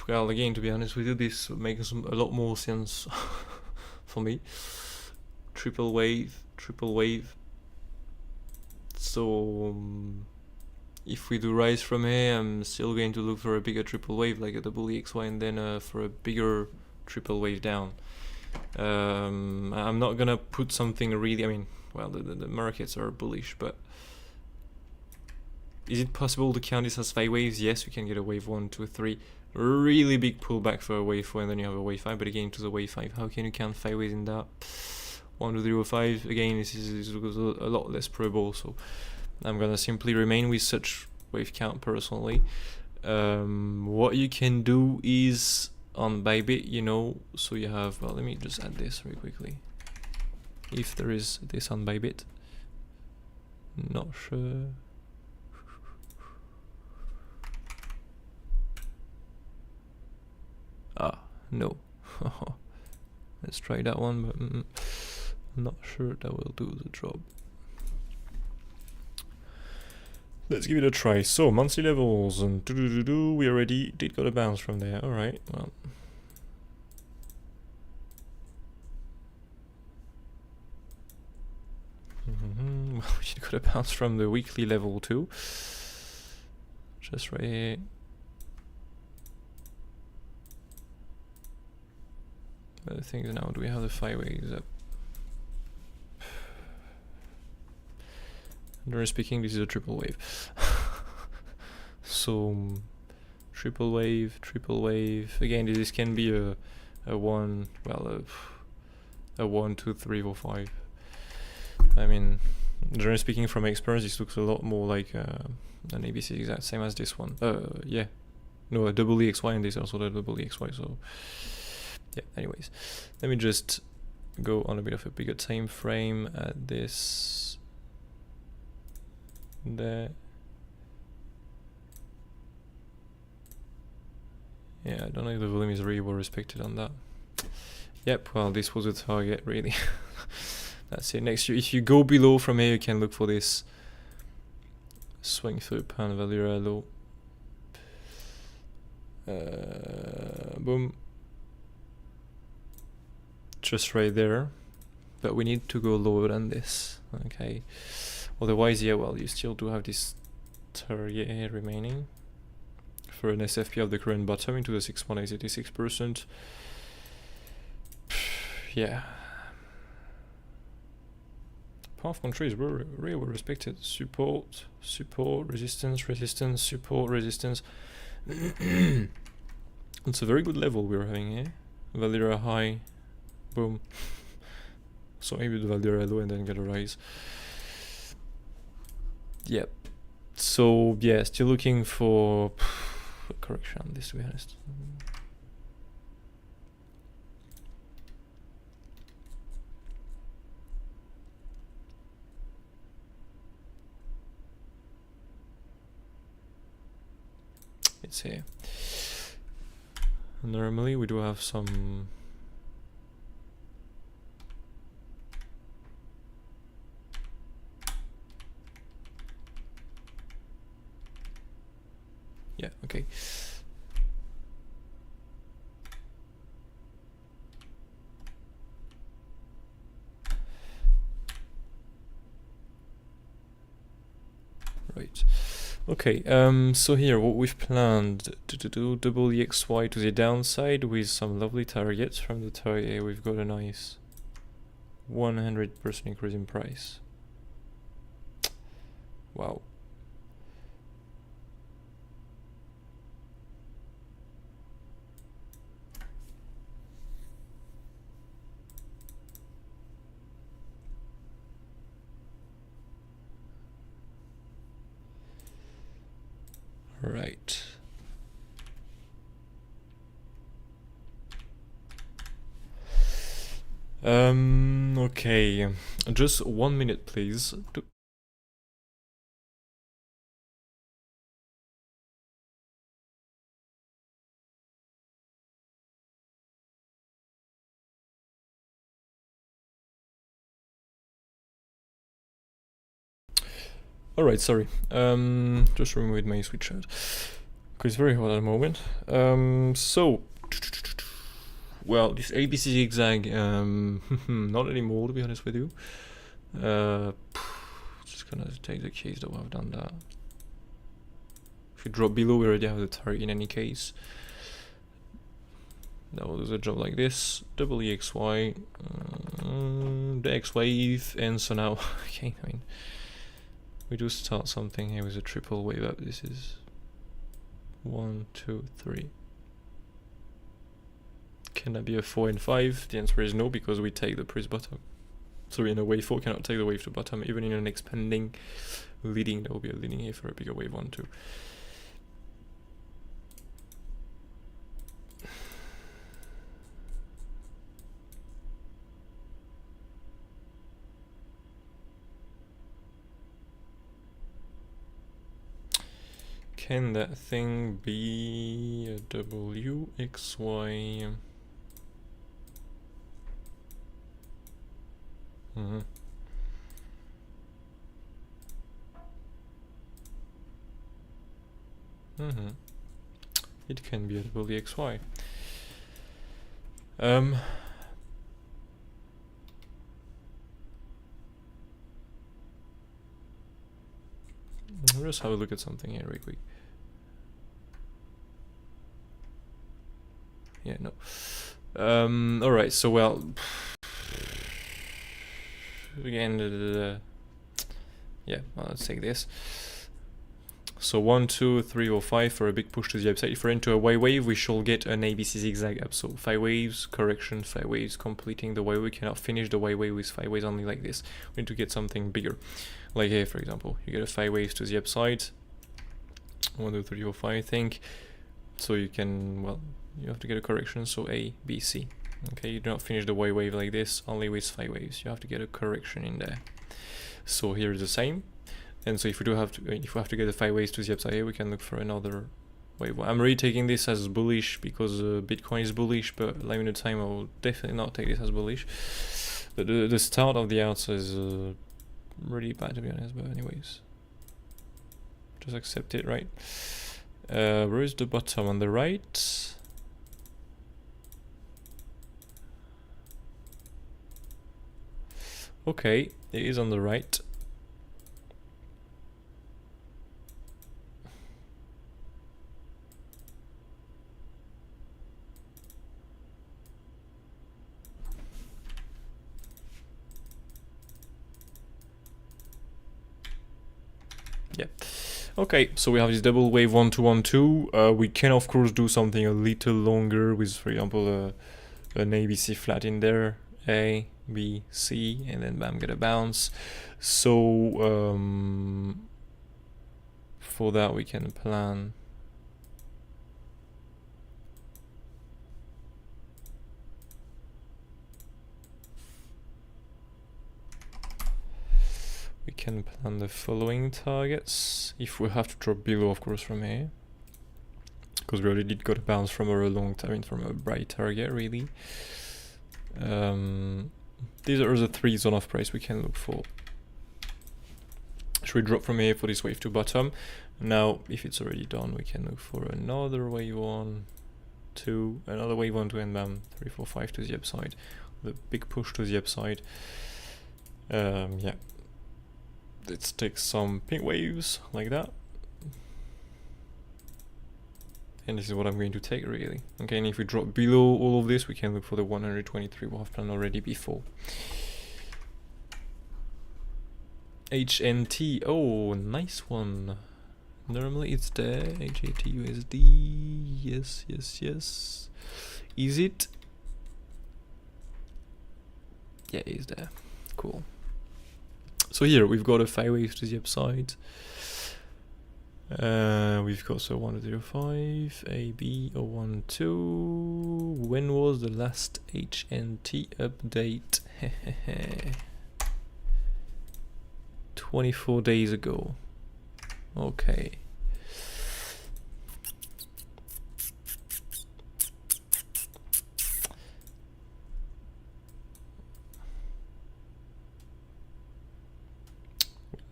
Well, again, to be honest with you, this makes a lot more sense for me. Triple wave. So if we do rise from here, I'm still going to look for a bigger triple wave, like a double EXY, and then for a bigger triple wave down. I'm not gonna put something really. I mean, well, the markets are bullish, but is it possible to count this as 5 waves? Yes, we can get a wave 1, 2, 3. Really big pullback for a wave 4, and then you have a wave 5. But again, to the wave 5, how can you count 5 waves in that? 1, 2, 3, or 5. Again, this is a lot less probable. So I'm gonna simply remain with such wave count personally. What you can do is on Bybit, you know. So you have. Well, let me just add this very quickly. If there is this on Bybit, not sure. Ah, no. Let's try that one, but I'm not sure that will do the job. Let's give it a try. So, monthly levels, and we already did got a bounce from there. Alright, well. Well, we got a bounce from the weekly level too. Just right here. The thing is now, do we have the 5 waves up? Generally speaking, this is a triple wave. So, triple wave. Again, this can be a 1, well, a 1, 2, 3, or 5. I mean, generally speaking, from experience, this looks a lot more like an ABC exact same as this one. Yeah. No, a double EXY, and this also a double EXY, so. Yeah, anyways, let me just go on a bit of a bigger time frame at this there. Yeah, I don't know if the volume is really well respected on that. Yep, well, this was a target, really. That's it. Next year, if you go below from here, you can look for this swing through pound value low. Boom. Just right there, but we need to go lower than this. Okay, otherwise, yeah, well, you still do have this target here remaining for an SFP of the current bottom into the 6.86%. Yeah, path controls were really well respected. Support, resistance, support, resistance. It's a very good level we're having here. Valera high. Boom. So maybe the Valera low and then get a rise. Yep. So yeah, still looking for a correction on this, to be honest. It's here. Normally we do have some. Yeah, okay. Right. Okay, so here what we've planned to do double the XY to the downside with some lovely targets. From the target we've got a nice 100% increase in price. Wow. Right. Okay. Just 1 minute, please. Alright, sorry. Just remove my switch chat. Because it's very hot at the moment. So, well, this ABC zigzag, not anymore, to be honest with you. Just gonna take the case that I've done that. If you drop below, we already have the target in any case. Now we'll do a job like this, double EXY, the X wave, and so now, okay, I mean, we do start something here with a triple wave up. This is 1, 2, 3. Can that be a 4 and 5? The answer is no, because we take the price bottom. So in a wave 4 cannot take the wave to bottom, even in an expanding leading. There will be a leading here for a bigger wave 1, 2. Can that thing be a W, X, Y? It can be a W, X, Y. Let's just have a look at something here really quick. Yeah, no. Alright, so well, again, yeah, well, let's take this. So 1, 2, 3, or 5 for a big push to the upside. If we're into a Y wave, we shall get an ABC zigzag up. So 5 waves, correction, 5 waves, completing the Y wave. We cannot finish the Y wave with 5 waves only like this. We need to get something bigger. Like here, for example, you get a 5 waves to the upside. 1, 2, 3, 4, 5, I think. So you can, well, you have to get a correction, so A, B, C. Okay, you do not finish the Y wave like this, only with 5 waves. You have to get a correction in there. So here is the same. And so if we do have to, if we have to get the 5 waves to the upside here, we can look for another wave. I'm really taking this as bullish because Bitcoin is bullish, but later in the time I will definitely not take this as bullish. The start of the outs is really bad, to be honest, but anyways. Just accept it, right? Where is the bottom? On the right? Okay, it is on the right. Yeah. Okay, so we have this double wave 1, 2, 1, 2. We can of course do something a little longer with, for example, an ABC flat in there. A, B, C, and then bam, get a bounce. So for that we can plan. We can plan the following targets, if we have to drop below, of course, from here. because we already did got a bounce from our long time, from a bright target really. These are the 3 zone of price we can look for. Should we drop from here for this wave to bottom? Now, if it's already done, we can look for another wave 1, 2, another wave 1, 2, and bam, 3, 4, 5 to the upside. The big push to the upside. Yeah. Let's take some pink waves like that. And this is what I'm going to take really. Okay, and if we drop below all of this, we can look for the 123 we have planned already before. HNT, oh, nice one. Normally it's there. HATUSD, yes, yes, yes. Is it? Yeah, it's there. Cool. So here we've got a 5 waves to the upside. We've got so 105, AB 012. When was the last HNT update? 24 days ago. Okay.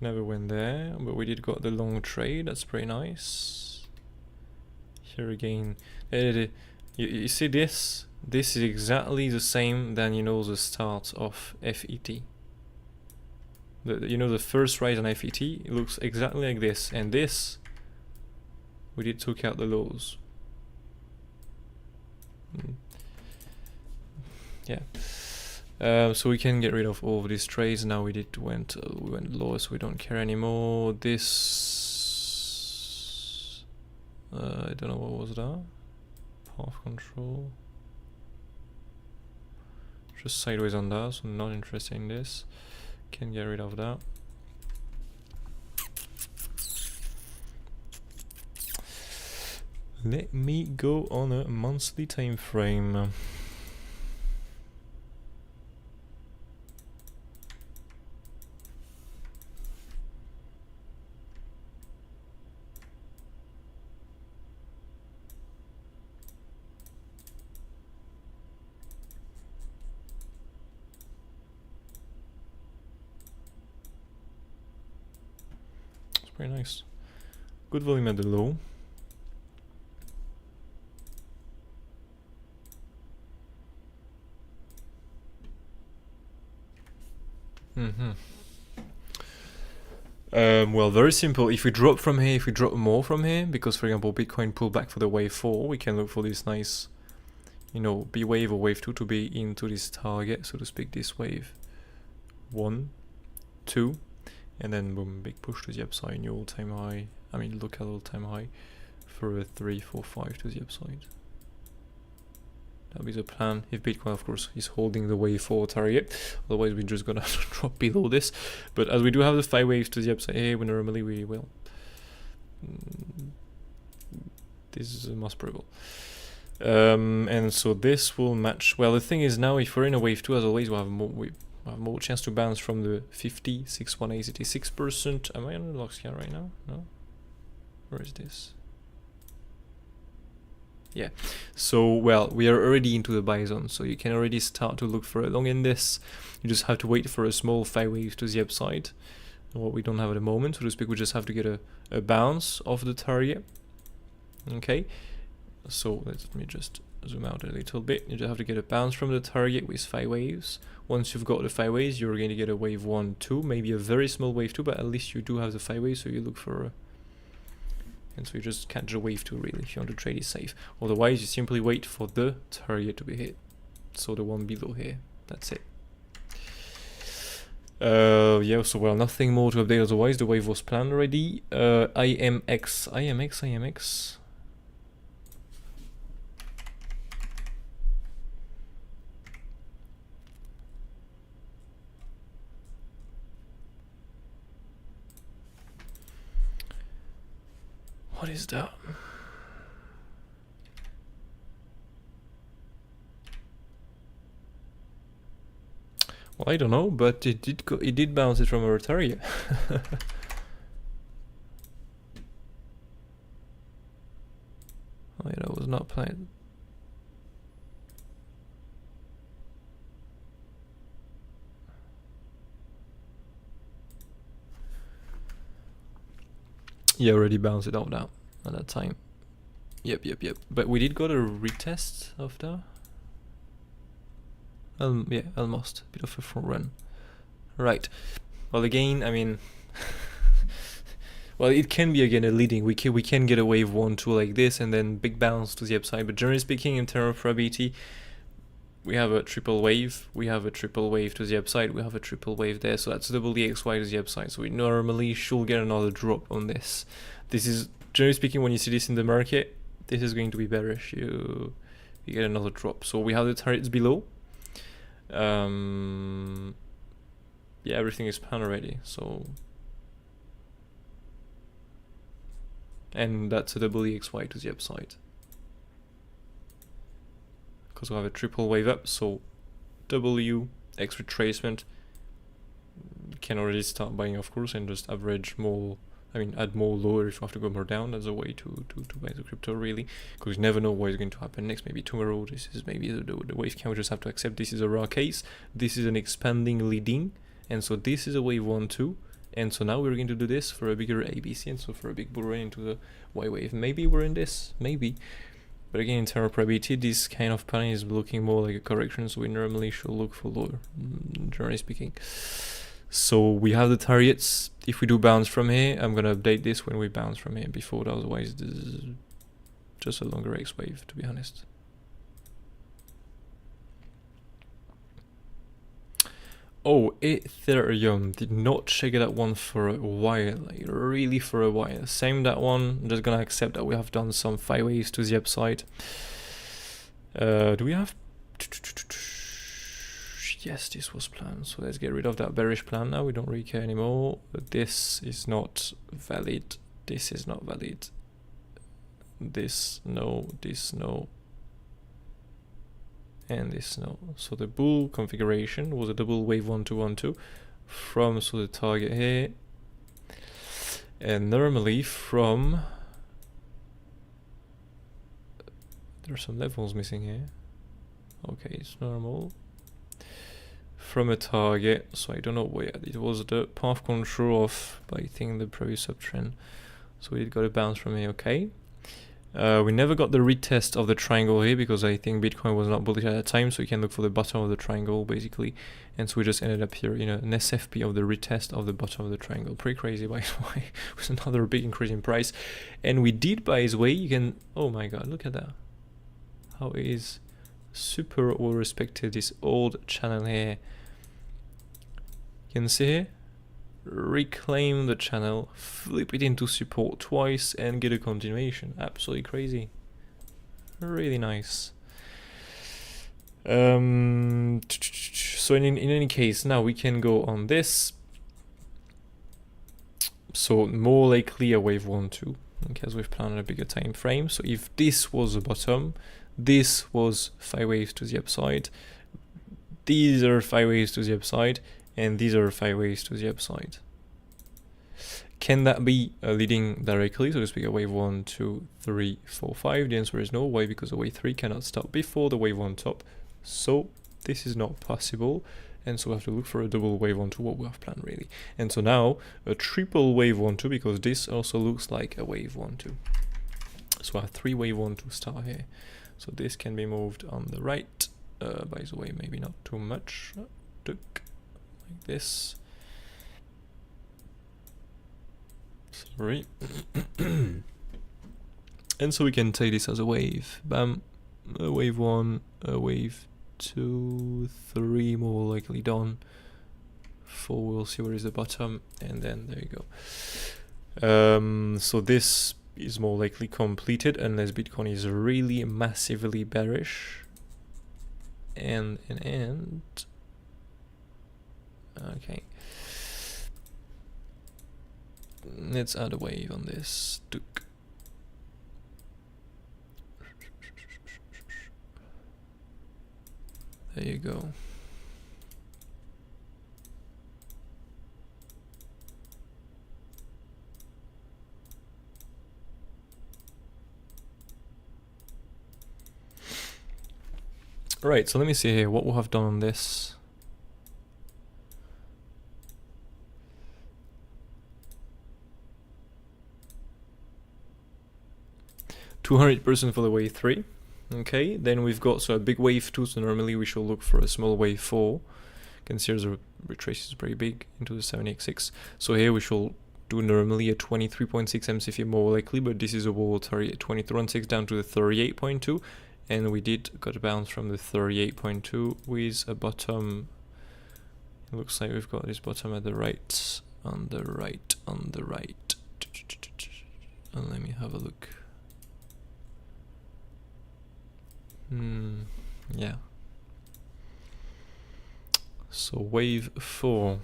Never went there, but we did got the long trade. That's pretty nice. Here again, you see this? This is exactly the same than, you know, the start of FET. You know, the first rise on FET, it looks exactly like this, and this we did took out the lows. Yeah. So we can get rid of all of these trades. Now we went lower, so we don't care anymore. This I don't know, what was that? Path control. Just sideways on that, so I'm not interested in this. Can get rid of that. Let me go on a monthly time frame. Pretty nice. Good volume at the low. Well, very simple. If we drop from here, if we drop more from here, because for example Bitcoin pulled back for the wave 4, we can look for this nice, you know, B wave or wave 2 to be into this target, so to speak, this wave 1, 2. And then boom, big push to the upside, new all-time high. I mean, look at all-time high for a 3, 4, 5 to the upside. That'll be the plan. If Bitcoin, of course, is holding the wave 4 target, otherwise we're just gonna drop below this. But as we do have the 5 waves to the upside here, we normally we will. This is most probable. And so this will match. Well, the thing is now, if we're in a wave 2, as always, we'll have more chance to bounce from the 50, 618, 86%. Am I on the lock scan right now? No? Where is this? Yeah. So, well, we are already into the buy zone, so you can already start to look for a long in this. You just have to wait for a small 5 waves to the upside. What we don't have at the moment, so to speak, we just have to get a bounce off the target. Okay. So, let me just zoom out a little bit. You just have to get a bounce from the target with 5 waves. Once you've got the 5 waves, you're going to get a wave 1, 2, maybe a very small wave 2, but at least you do have the 5 waves, so you look for and so you just catch a wave 2 really if you want to trade it safe. Otherwise, you simply wait for the target to be hit. So the one below here. That's it. Yeah, so well, nothing more to update otherwise. The wave was planned already. IMX. What is that? Well, I don't know, but it did bounce it from our target. not played. Yeah, already bounced it out now at that time. Yep. But we did got a retest of that. Yeah, almost. Bit of a front run. Right. Well, again, I mean, well, it can be again a leading. We can get a wave 1, 2 like this, and then big bounce to the upside. But generally speaking, in terms of probability, we have a triple wave. We have a triple wave to the upside. We have a triple wave there. So that's double the XY to the upside. So we normally should get another drop on this. This is generally speaking, when you see this in the market, this is going to be bearish. You get another drop. So we have the targets below. Yeah, everything is planned already, so, and that's a double EXY to the upside, because we have a triple wave up. So W X retracement, you can already start buying, of course, and just average more. I mean, add more lower if you have to go more down. That's a way to buy the crypto, really, because you never know what is going to happen next. Maybe tomorrow, this is maybe the wave count. We just have to accept this is a rare case. This is an expanding leading, and so this is a wave 1, 2, and so now we're going to do this for a bigger ABC, and so for a big bull run into the Y wave. Maybe we're in this, maybe, but again, in terms of probability, this kind of pattern is looking more like a correction, so we normally should look for lower, generally speaking. So we have the targets. If we do bounce from here, I'm gonna update this when we bounce from here. Before, otherwise this is just a longer X wave, to be honest. Oh, Ethereum, did not check that one for a while, like really for a while. Same that one. I'm just gonna accept that we have done some 5 waves to the upside. Do we have? Yes, this was planned, so let's get rid of that bearish plan now. We don't really care anymore. But this is not valid. This is not valid. This no, and this no. So the bull configuration was a double wave 1, 2, 1, 2 from, so the target here, and normally from, there are some levels missing here. Okay, it's normal. From a target, so I don't know where it was, the path control of, I think, the previous uptrend. So we got a bounce from here. Okay, we never got the retest of the triangle here because I think Bitcoin was not bullish at that time, so you can look for the bottom of the triangle basically, and so we just ended up here, you know, an SFP of the retest of the bottom of the triangle. Pretty crazy, by the way, with another big increase in price. And we did, by the way, you can, oh my god, look at that, how it is super well respected, this old channel here. You can see here, reclaim the channel, flip it into support twice, and get a continuation. Absolutely crazy. Really nice. So in any case, now we can go on this. So more likely a wave 1, 2, because we've planned a bigger time frame. So if this was the bottom, this was 5 waves to the upside, these are 5 waves to the upside, and these are 5 waves to the upside. Can that be leading directly, so to speak, a wave 1, 2, 3, 4, 5? The answer is no. Why? Because the wave 3 cannot stop before the wave 1 top. So this is not possible, and so we have to look for a double wave 1, 2, what we have planned really. And so now a triple wave 1, 2, because this also looks like a wave 1, 2. So I have 3 wave 1, 2 start here. So this can be moved on the right. By the way, maybe not too much. Like this. Sorry. And so we can take this as a wave. Bam. A wave 1, a wave 2, 3 more likely done. 4, we'll see where is the bottom, and then there you go. So this is more likely completed unless Bitcoin is really massively bearish. And okay. Let's add a wave on this. There you go. Right, so let me see here what we'll have done on this. %200 for the wave 3. Okay, then we've got so a big wave 2, so normally we should look for a small wave 4. You can see the retrace is pretty big into the 7x6. So here we should do normally a 23.6 MCF more likely, but this is a wall target 23.6 down to the 38.2, and we did got a bounce from the 38.2 with a bottom. It looks like we've got this bottom at the right, on the right. And let me have a look. Yeah. So wave 4.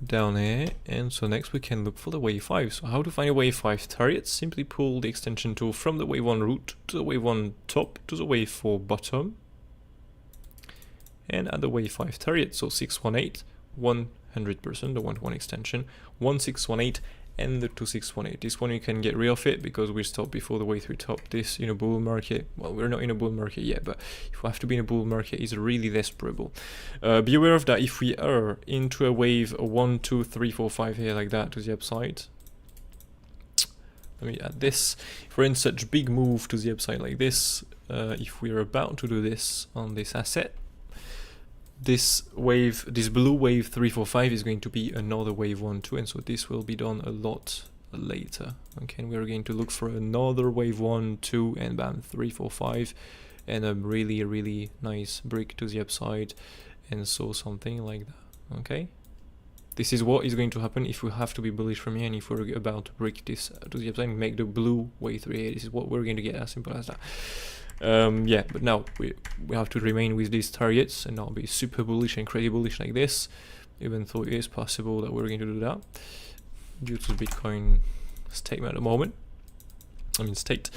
Down here, and so next we can look for the wave 5. So how to find a wave 5 target? Simply pull the extension tool from the wave 1 root to the wave 1 top to the wave 4 bottom, and at the wave 5 target. So 618, 100%, the 1-to-1 extension, 1618, and the 2618. This one you can get rid of it because we stopped before the wave 3 top. This in a bull market, well, we're not in a bull market yet, but if we have to be in a bull market, it's really desperable. Be aware of that if we are into a wave 1, 2, 3, 4, 5 here like that to the upside. Let me add this. If we're in such big move to the upside like this, if we're about to do this on this asset, this blue wave 3, 4, 5 is going to be another wave 1, 2, and so this will be done a lot later. Okay, and we're going to look for another wave 1, 2, and bam, 3, 4, 5, and a really nice break to the upside, and so something like that. Okay, this is what is going to happen if we have to be bullish from here, and if we're about to break this to the upside and make the blue wave 3. This is what we're going to get, as simple as that. Yeah, but now we have to remain with these targets and not be super bullish and crazy bullish like this, even though it is possible that we're going to do that due to Bitcoin statement at the moment. State.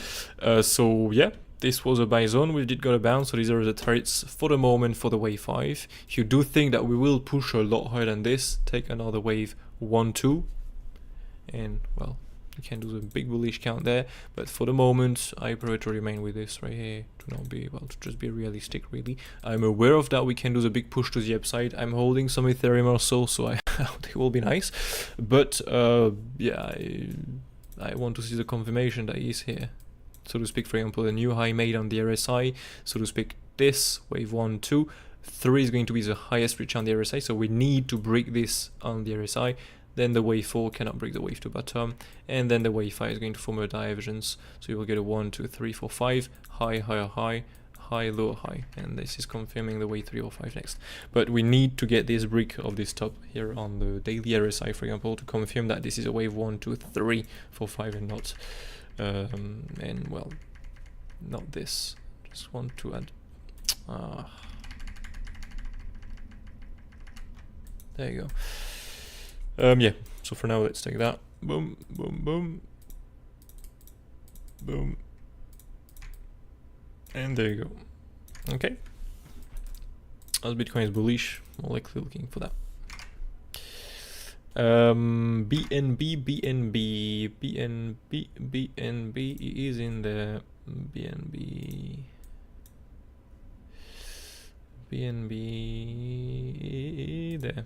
So yeah, this was a buy zone. We did got a bounce, so these are the targets for the moment for the wave 5. If you do think that we will push a lot higher than this, take another wave 1, 2, and well, you can do the big bullish count there, but for the moment I prefer to remain with this right here, to not be, well, to just be realistic really. I'm aware of that we can do the big push to the upside. I'm holding some Ethereum also, so I it will be nice, but yeah, I want to see the confirmation that is here, so to speak. For example, a new high made on the RSI, so to speak, this wave 1, 2, 3 is going to be the highest reach on the RSI, so we need to break this on the RSI. Then the wave 4 cannot break the wave 2 bottom, and then the wave 5 is going to form a divergence, so you will get a 1, 2, 3, 4, 5, high, higher, high, high, lower, high, and this is confirming the wave 3 or 5 next. But we need to get this break of this top here on the daily RSI, for example, to confirm that this is a wave 1, 2, 3, 4, 5, and not, and well, not this. Just want to add, there you go. Yeah, so for now let's take that. Boom, boom, boom. Boom. And there you go. Okay. As Bitcoin is bullish, more likely looking for that. BNB is in the BNB there.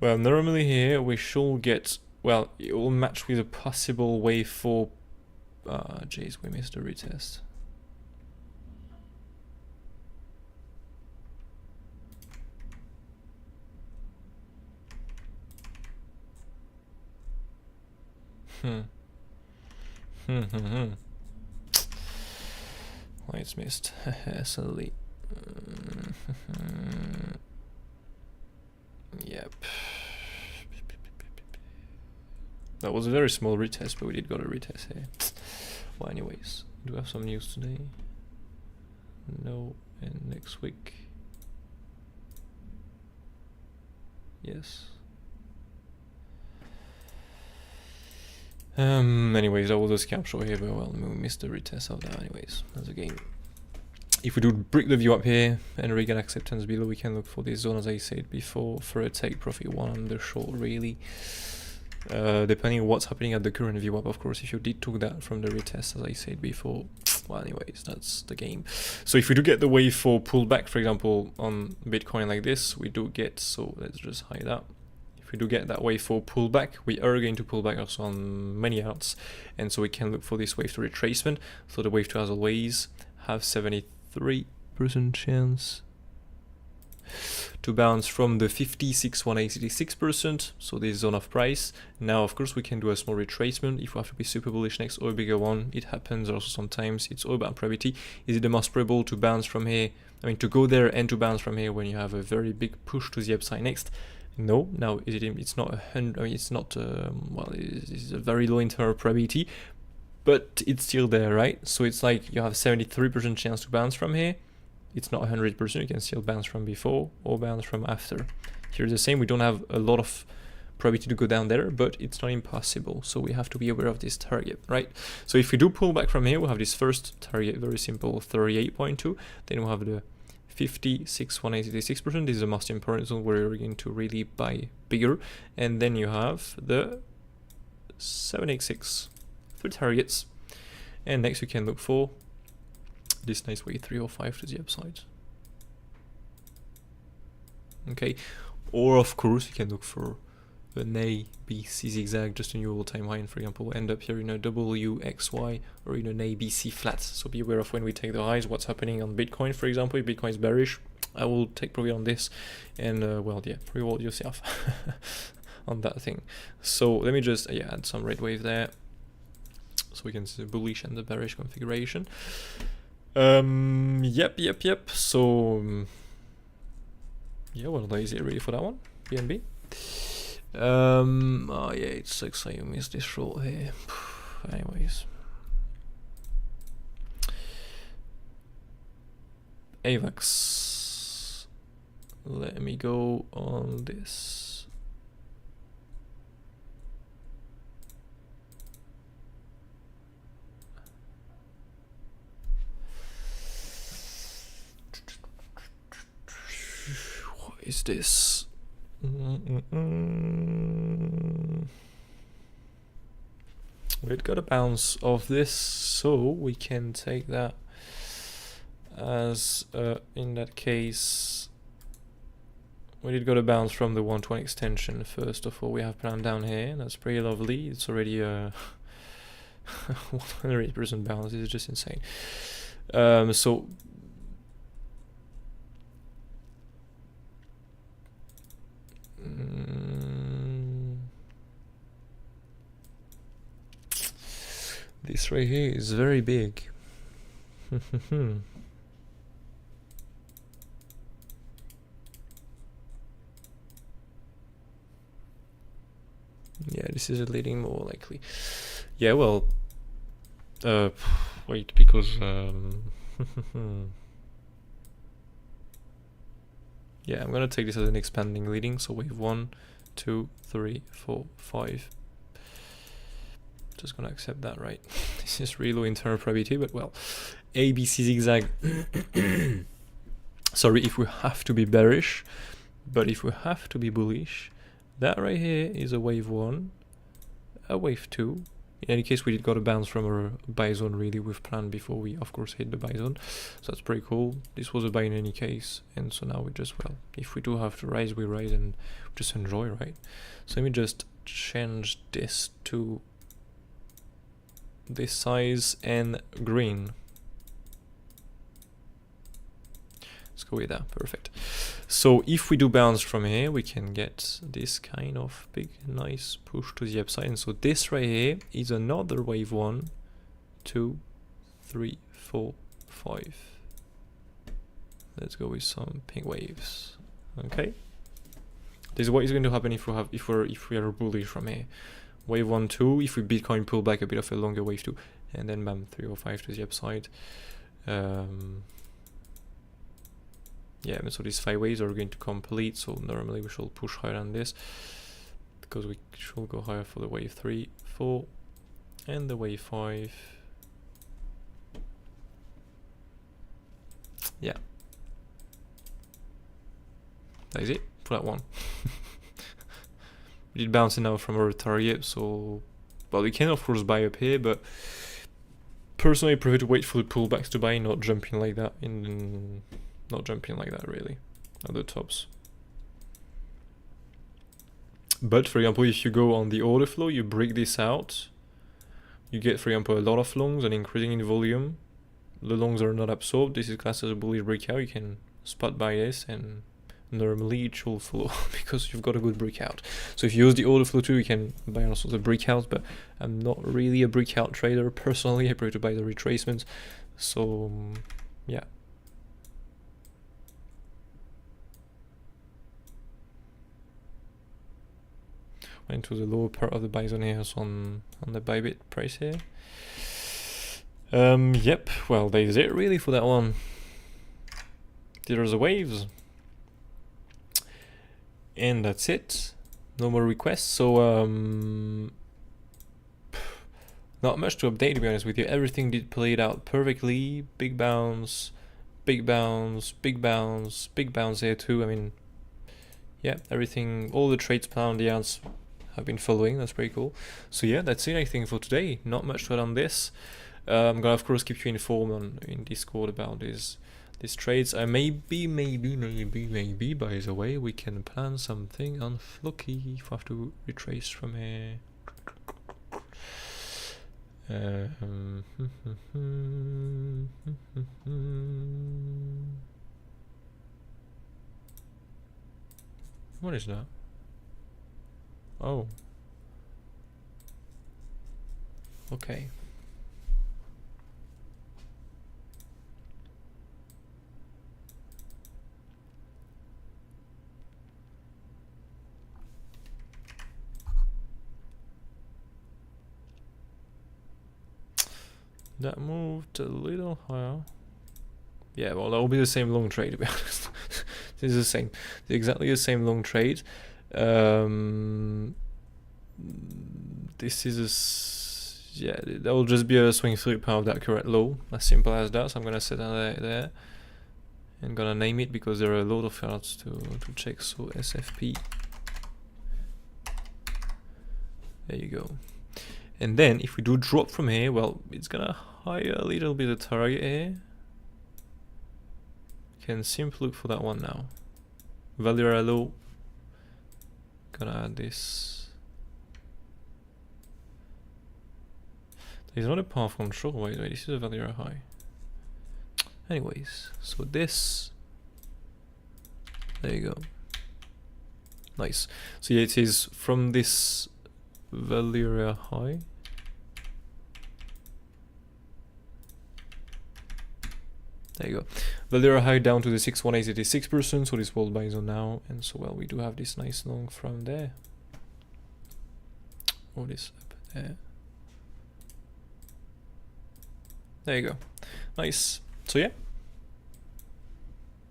Well, normally here we should get, well, it will match with a possible wave 4. Jeez, we missed a retest. Well, it's missed. Suddenly. Yep. That was a very small retest, but we did got a retest here. Well, anyways, do we have some news today? No. And next week? Yes. Anyways, that was a scam show here, but well, we missed the retest of that anyways. That's a game. If we do break the view up here and regain acceptance below, we can look for this zone, as I said before, for a take profit one on the short, really. Depending on what's happening at the current view up, of course. If you did took that from the retest, as I said before, well, anyways, that's the game. So if we do get the wave for pullback, for example, on Bitcoin like this, we do get, so let's just hide that. If we do get that wave for pullback, we are going to pull back also on many alts, and so we can look for this wave to retracement. So the wave 2, as always, have 73% chance to bounce from the 56,186%, so this zone of price. Now, of course, we can do a small retracement if we have to be super bullish next or a bigger one. It happens also sometimes. It's all about probability. Is it the most probable to bounce from here? I mean, to go there and to bounce from here when you have a very big push to the upside next? No. Now, is it? It's not 100. I mean, it's not. Well, it's a very low internal probability, but it's still there, right? So it's like you have 73% chance to bounce from here. It's not 100%, you can still bounce from before or bounce from after. Here the same, we don't have a lot of probability to go down there, but it's not impossible. So we have to be aware of this target, right? So if we do pull back from here, we'll have this first target, very simple, 38.2. Then we'll have the 56,186%. This is the most important zone where you're going to really buy bigger. And then you have the 786, 3 targets. And next we can look for this nice wave 305 to the upside. Okay, or of course you can look for an A, B, C zigzag, just a new all-time high, and for example end up here in a W, X, Y, or in an A, B, C flat. So be aware of when we take the highs, what's happening on Bitcoin, for example. If Bitcoin is bearish, I will take profit on this, and well, yeah, reward yourself on that thing. So let me just add some red wave there, so we can see the bullish and the bearish configuration. Yep. So, yeah, well, is it ready for that one? BNB. Oh yeah, it sucks I missed this short here. Anyways. AVAX. Let me go on this. Is this? We've got a bounce of this, so we can take that as in that case we did got a bounce from the 120 extension. First of all, we have planned down here. That's pretty lovely. It's already a 108% bounce. This is just insane. So this right here is very big. Yeah, this is a leading more likely. Yeah, well, wait, because yeah, I'm gonna take this as an expanding leading. So wave 1, 2, 3, 4, 5. Just gonna accept that, right? This is really low internal probability, but well, ABC zigzag. Sorry, if we have to be bearish, but if we have to be bullish, that right here is a wave 1, a wave 2. In any case, we did got a bounce from our buy zone really we've planned before we of course hit the buy zone. So that's pretty cool. This was a buy in any case, and so now we just, well, if we do have to rise, we rise and just enjoy, right? So let me just change this to this size and green. Let's go with that, perfect. So if we do bounce from here, we can get this kind of big, nice push to the upside. And so this right here is another wave 1, 2, 3, 4, 5. Let's go with some pink waves. Okay. This is what is going to happen if we are bullish from here. Wave 1, 2, if we Bitcoin pull back a bit of a longer wave 2, and then bam, 3 or 5 to the upside. Yeah, so these 5 waves are going to complete, so normally we should push higher than this, because we should go higher for the wave 3, 4, and the wave 5. yeah, that is it for that one. We did bounce now from our target, so well, we can of course buy up here, but personally I prefer to wait for the pullbacks to buy, not jumping like that not jumping like that really at the tops. But for example, if you go on the order flow, you break this out, you get for example a lot of longs and increasing in volume. The longs are not absorbed. This is classed as a bullish breakout. You can spot buy this, and normally it will follow because you've got a good breakout. So if you use the order flow too, you can buy also the breakouts, but I'm not really a breakout trader personally. I prefer to buy the retracements. So yeah. Went to the lower part of the buy zone here, so on the ByBit price here. Yep, well, that is it really for that one. There's the waves. And that's it. No more requests, so not much to update, to be honest with you. Everything did play it out perfectly. Big bounce, big bounce, big bounce, big bounce here too. I mean, yeah, everything, all the trades planned on the ounce have been following. That's pretty cool. So yeah, that's it I think for today. Not much to add on this. I'm gonna of course keep you informed in Discord about these trades. Maybe by the way we can plan something on FLOKI if I have to retrace from here. What is that? Oh. Okay. That moved a little higher. Yeah, well, that will be the same long trade, to be honest. This is the same, exactly the same long trade. This is yeah, that will just be a swing through power of that current low, as simple as that. So I'm gonna set that there and gonna name it because there are a lot of cards to check. So SFP, there you go. And then if we do drop from here, well, it's gonna hire a little bit of target here. Can simply look for that one now. Value low. Gonna add this. There's not a path control, wait, this is a value high. Anyways, so this, there you go. Nice. So yeah, it is from this value area high. There you go. Value area high down to the 61886%, so this world buy zone now, and so well we do have this nice long from there. Oh, this up there. There you go. Nice. So yeah.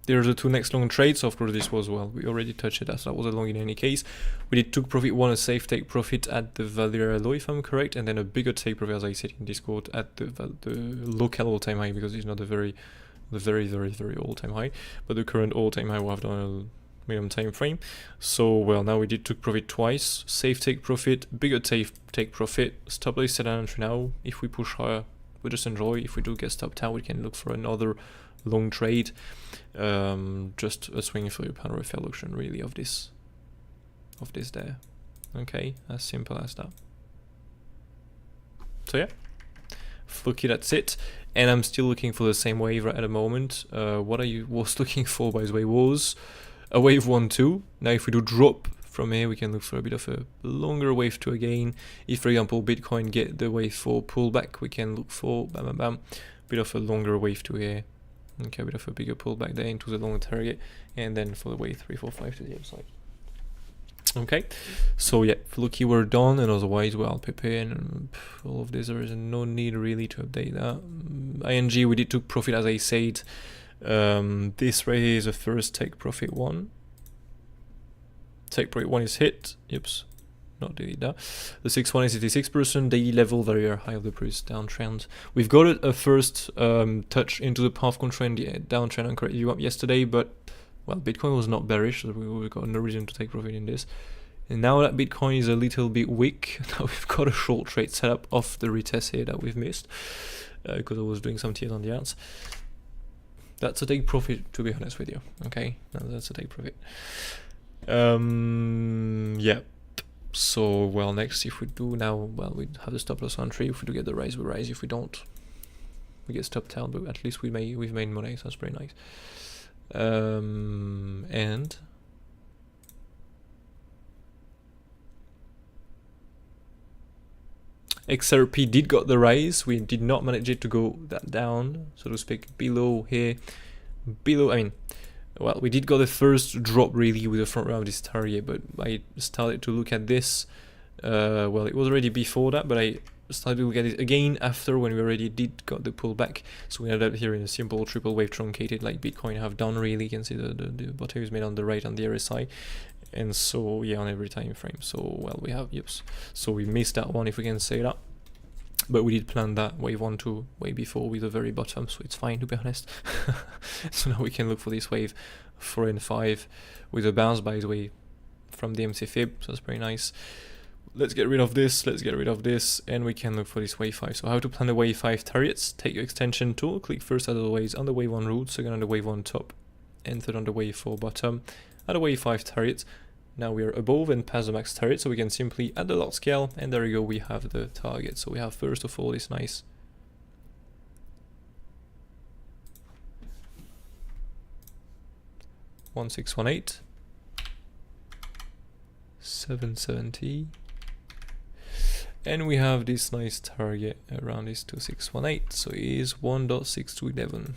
There's the two next long trades. Of course, this was, well, we already touched it as that was a long in any case. We did took profit one, a safe take profit at the value area low, if I'm correct, and then a bigger take profit, as I said in Discord, at the local all-time high, because it's not the very all-time high, but the current all-time high we have done a medium time frame. So well, now we did took profit twice, safe take profit, bigger take profit, stop loss set an entry now. If we push higher, we just enjoy. If we do get stopped out, we can look for another long trade. Just a swing for your panel fair option really of this there. Okay, as simple as that. So yeah, FLOKI, that's it. And I'm still looking for the same wave right at the moment. What I was looking for, by the way, was a wave 1-2. Now if we do drop from here, we can look for a bit of a longer wave 2 again. If for example Bitcoin get the wave 4 pullback, we can look for a bit of a longer wave 2 here. Okay, a bit of a bigger pullback there into the long target, and then for the wave 3, 4, 5 to the upside. Okay, so yeah, FLOKI we're done, and otherwise, well, PEPE and all of this, there is no need really to update that. ING, we did took profit, as I said. This right here is the first take profit one. Take profit one is hit. Oops. not delete that. The 6-1 is 86%, daily level, very high of the previous downtrend. We've got a first touch into the path control and the downtrend and corrected you up yesterday, but well, Bitcoin was not bearish, so we got no reason to take profit in this. And now that Bitcoin is a little bit weak, now we've got a short trade set up off the retest here that we've missed, because I was doing some TS on the outs. That's a take profit, to be honest with you. Okay, that's a take profit. Yeah. So well, next if we do now, well, we have the stop loss on 3. If we do get the rise, we rise. If we don't, we get stopped out. But at least we've made money, so that's pretty nice. And XRP did got the rise. We did not manage it to go that down, so to speak, below here. Below, I mean, well, we did got the first drop really with the front round of this target, but I started to look at this. Well, it was already before that, but I started to look at it again after, when we already did got the pullback. So we ended up here in a simple triple wave truncated like Bitcoin have done really. You can see the bottom is made on the right on the RSI. And so yeah, on every time frame. So well, we have, yes, so we missed that one, if we can say that, but we did plan that wave 1 2 way before with the very bottom, so it's fine, to be honest. So now we can look for this wave 4 and 5 with a bounce, by the way, from the MC fib, so that's pretty nice. Let's get rid of this, and we can look for this wave 5. So how to plan the wave 5 targets: take your extension tool, click first as always on the wave 1 root, second on the wave 1 top, and third on the wave 4 bottom. At a wave 5 target, now we are above and past the max target, so we can simply add the lot scale, and there we go, we have the target. So we have first of all this nice $1618, $770, and we have this nice target around this 2618, so it is 1.6211.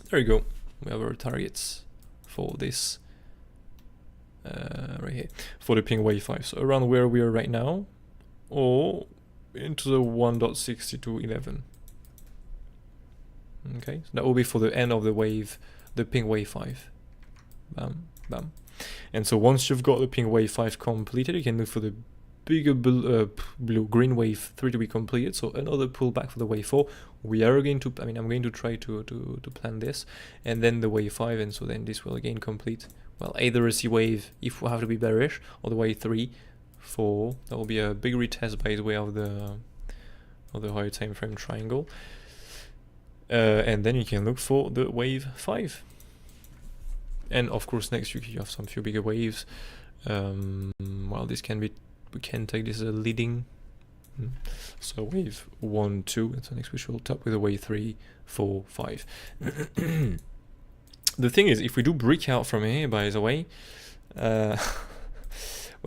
There you go. We have our targets for this right here, for the ping wave 5. So around where we are right now, or into the 1.6211. Okay, so that will be for the end of the wave, the ping wave 5. Bam, bam. And so once you've got the ping wave 5 completed, you can look for the bigger blue-green wave 3 to be completed, so another pullback for the wave 4. We are going to, I mean, I'm going to try to plan this, and then the wave 5, and so then this will again complete, well, either a C wave if we have to be bearish, or the wave 3, 4. That will be a big retest, by the way, of the higher time frame triangle, and then you can look for the wave 5. And of course next week you have some few bigger waves. Well, this can be, we can take this as a leading, so wave 1 2, and so next we should top with a wave 3 4 5. The thing is, if we do break out from here, by the way, well,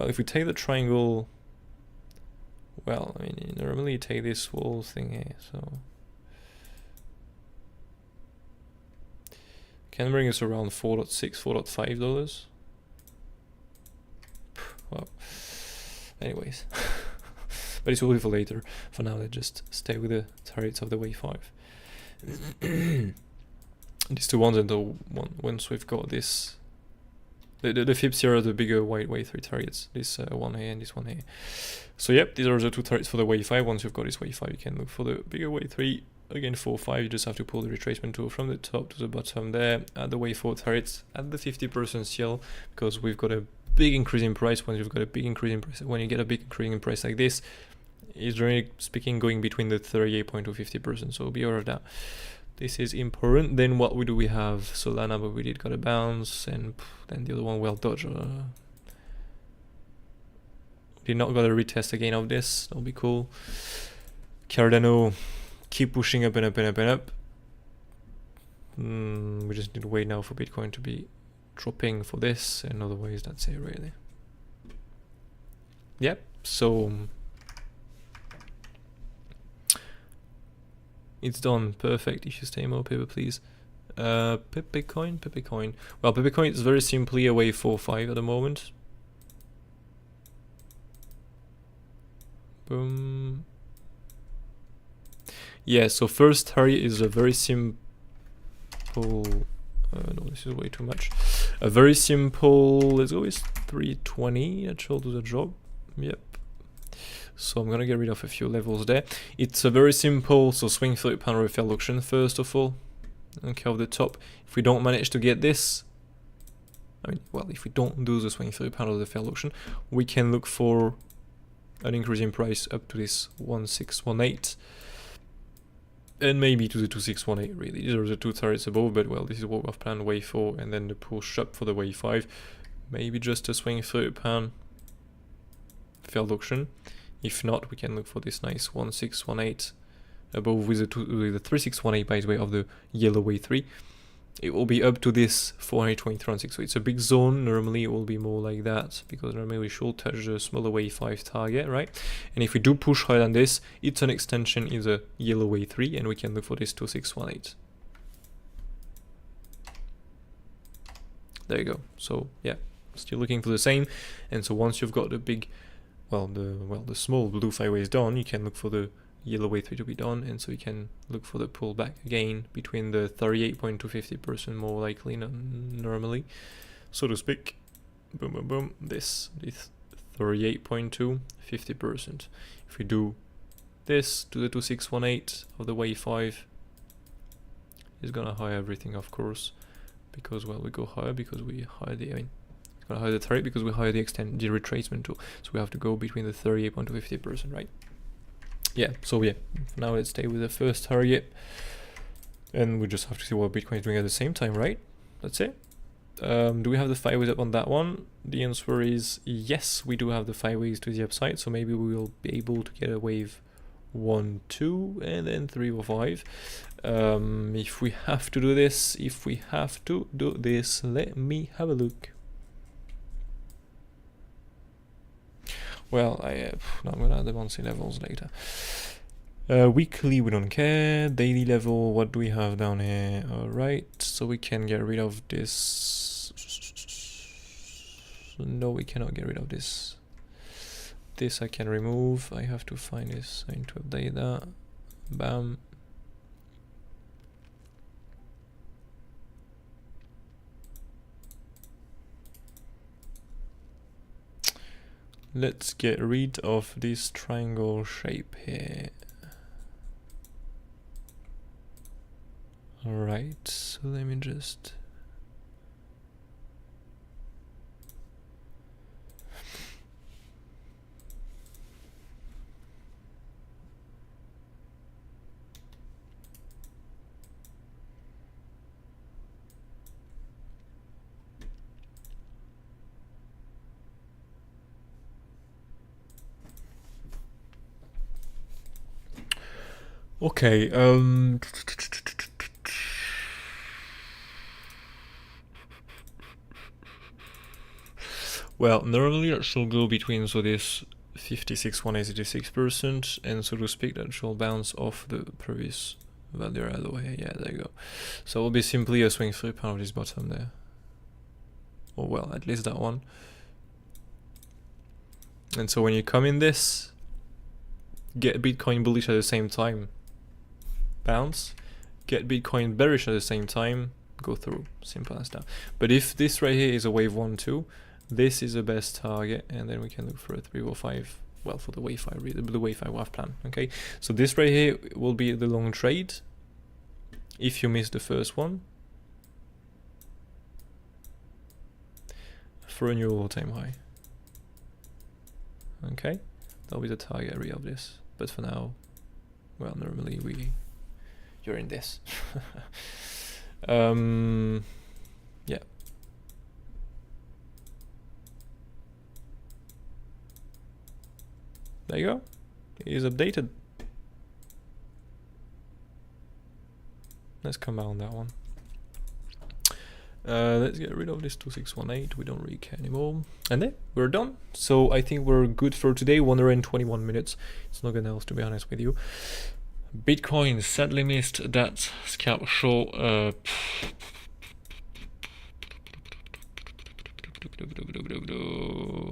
if we take the triangle, well, I mean, you normally take this whole thing here, so can bring us around $4.6 $4.5. Well, anyways, but it's all for later. For now, let's just stay with the targets of the wave 5. These two ones, and the one once we've got this, the fibs here are the bigger white wave 3 targets. This one here and this one here. So yep, these are the two targets for the wave 5. Once you've got this wave 5, you can look for the bigger wave 3. Again, 4 5. You just have to pull the retracement tool from the top to the bottom there. At the wave 4 targets at the 50% CL, because we've got a big increase in price. When you've got a big increase in price, when you get a big increase in price like this, is generally speaking going between the 38% to 50%. So be aware of that. This is important. Then what do we have? Solana, but we did got a bounce, and then the other one, well, Dodge. Did not got a retest again of this. That'll be cool. Cardano, keep pushing up and up and up and up. We just need to wait now for Bitcoin to be dropping for this, and otherwise that's it really. Yep, so it's done. Perfect. If you stay more PEPE, please. PEPE coin. Well, PEPE coin is very simply a wave 4 5 at the moment. Boom. Yeah, so first target is a very simple, no, this is way too much. A very simple, let's go with 320, that should do the job. Yep. So I'm gonna get rid of a few levels there. It's a very simple, so swing £30 refill auction first of all. Okay, off the top. If we don't manage to get this, I mean, well, if we don't do the swing £30 of the failed auction, we can look for an increase in price up to this 1618 and maybe to the 2618. Really, these are the two targets above, but well, this is what we've planned wave 4 and then the push up for the wave 5. Maybe just a swing £30 failed auction. If not, we can look for this nice 1618 above with the 3618, by the way, of the yellow wave 3. It will be up to this 423.6, so it's a big zone. Normally it will be more like that, because normally we should touch the smaller wave 5 target, right? And if we do push higher than this, it's an extension in the yellow wave 3, and we can look for this 2618. There you go. So yeah, still looking for the same. And so once you've got the big, the small blue 5 waves done, you can look for the yellow wave 3 to be done, and so you can look for the pullback again between the 38% to 50% more likely normally, so to speak. Boom, boom, boom. This 38.2, 50%. If we do this to the 2618 of the wave 5, it's gonna hire everything, of course, because well, we go higher because we hire the, it's gonna hire the target because we hire the retracement tool. So we have to go between the 38% to 50%, right? Yeah, so yeah, for now let's stay with the first target, and we just have to see what Bitcoin is doing at the same time, right? That's it. Do we have the 5 waves up on that one? The answer is yes, we do have the 5 waves to the upside, so maybe we will be able to get a wave 1, 2, and then 3 or 5. If we have to do this, let me have a look. Well, no, I'm gonna add the monthly levels later. Weekly, we don't care. Daily level, what do we have down here? Alright, so we can get rid of this. No, we cannot get rid of this. This I can remove. I have to find this. I need to update that. Bam. Let's get rid of this triangle shape here. Alright, so let me just... Okay, well, normally that should go between, so this 56.86%, and so to speak, that should bounce off the previous value right away. Yeah, there you go. So it will be simply a swing £3 of this bottom there. Or well, at least that one. And so when you come in this, get Bitcoin bullish at the same time, bounce, get Bitcoin bearish at the same time, go through. Simple as that. But if this right here is a wave 1, 2, this is the best target, and then we can look for a 3 or 5. Well, for the wave 5, the wave 5 wave plan. Okay, so this right here will be the long trade. If you miss the first one, for a new all-time high. Okay, that'll be the target area of this. But for now, well, normally you're in this. Yeah. There you go. It is updated. Let's come back on that one. Let's get rid of this 2618. We don't really care anymore. And then we're done. So I think we're good for today. 1 hour and 21 minutes. It's not gonna else, to be honest with you. Bitcoin sadly missed that scalp short.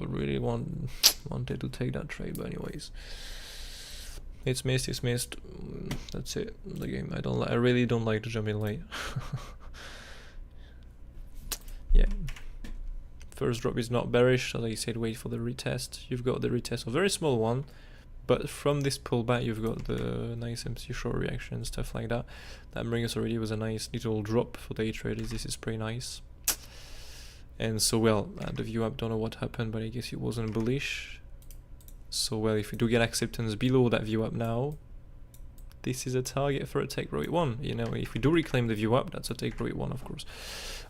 Really wanted to take that trade, but anyways, it's missed. It's missed. That's it. The game. I really don't like to jump in late. yeah, first drop is not bearish. As I said, wait for the retest. You've got the retest, a very small one, but from this pullback you've got the nice MC short reaction and stuff like that. That brings us already with a nice little drop for day traders. This is pretty nice. And so, well, the view up, don't know what happened, but I guess it wasn't bullish. So, well, if we do get acceptance below that view up now, this is a target for a take profit 1. You know, if we do reclaim the view up, that's a take profit 1, of course,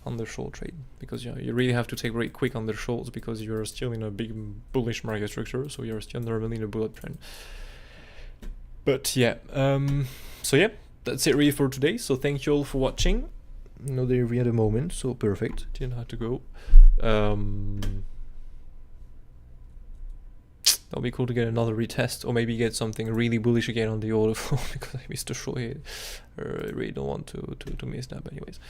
on the short trade. Because, you know, you really have to take very quick on the shorts because you're still in a big bullish market structure, so you're still normally in a bullet trend. But, yeah, so, yeah, that's it really for today. So, thank you all for watching. Another area at the moment, so perfect. Didn't have to go. That'll be cool to get another retest, or maybe get something really bullish again on the order flow because I missed a short here. I really don't want to miss that, but anyways.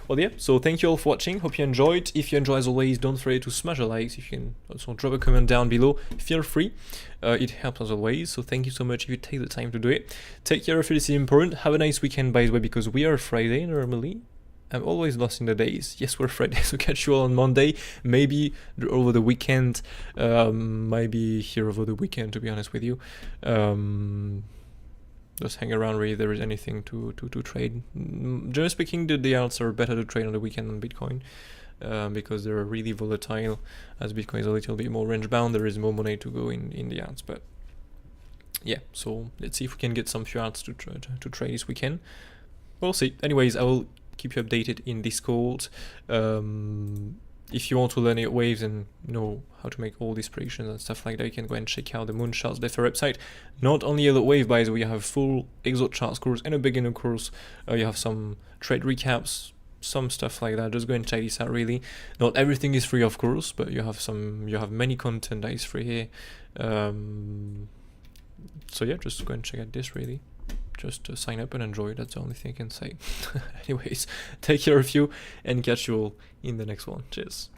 Well, yeah, so thank you all for watching. Hope you enjoyed. If you enjoy, as always, don't forget to smash a like. If you can also drop a comment down below, feel free. It helps as always, so thank you so much if you take the time to do it. Take care of it, it's important. Have a nice weekend, by the way, because we are Friday normally. I'm always lost in the days. Yes, we're Friday, so catch you all on Monday. Maybe over the weekend. Might be here over the weekend, to be honest with you. Just hang around, really, if there is anything to trade. Generally speaking, the alts are better to trade on the weekend than Bitcoin. Because they're really volatile. As Bitcoin is a little bit more range bound, there is more money to go in the alts. But yeah, so let's see if we can get some few alts to trade this weekend. We'll see. Anyways, I will keep you updated in Discord. If you want to learn Elliott waves and know how to make all these predictions and stuff like that, you can go and check out the MOONCHARTS website. Not only Elliott wave, by the way, you have a full exotic charts course and a beginner course. You have some trade recaps, some stuff like that. Just go and check this out, really. Not everything is free, of course, but you have many content that is free here. So yeah, just go and check out this, really. Just sign up and enjoy. That's the only thing I can say. Anyways, take care of you and catch you all in the next one. Cheers.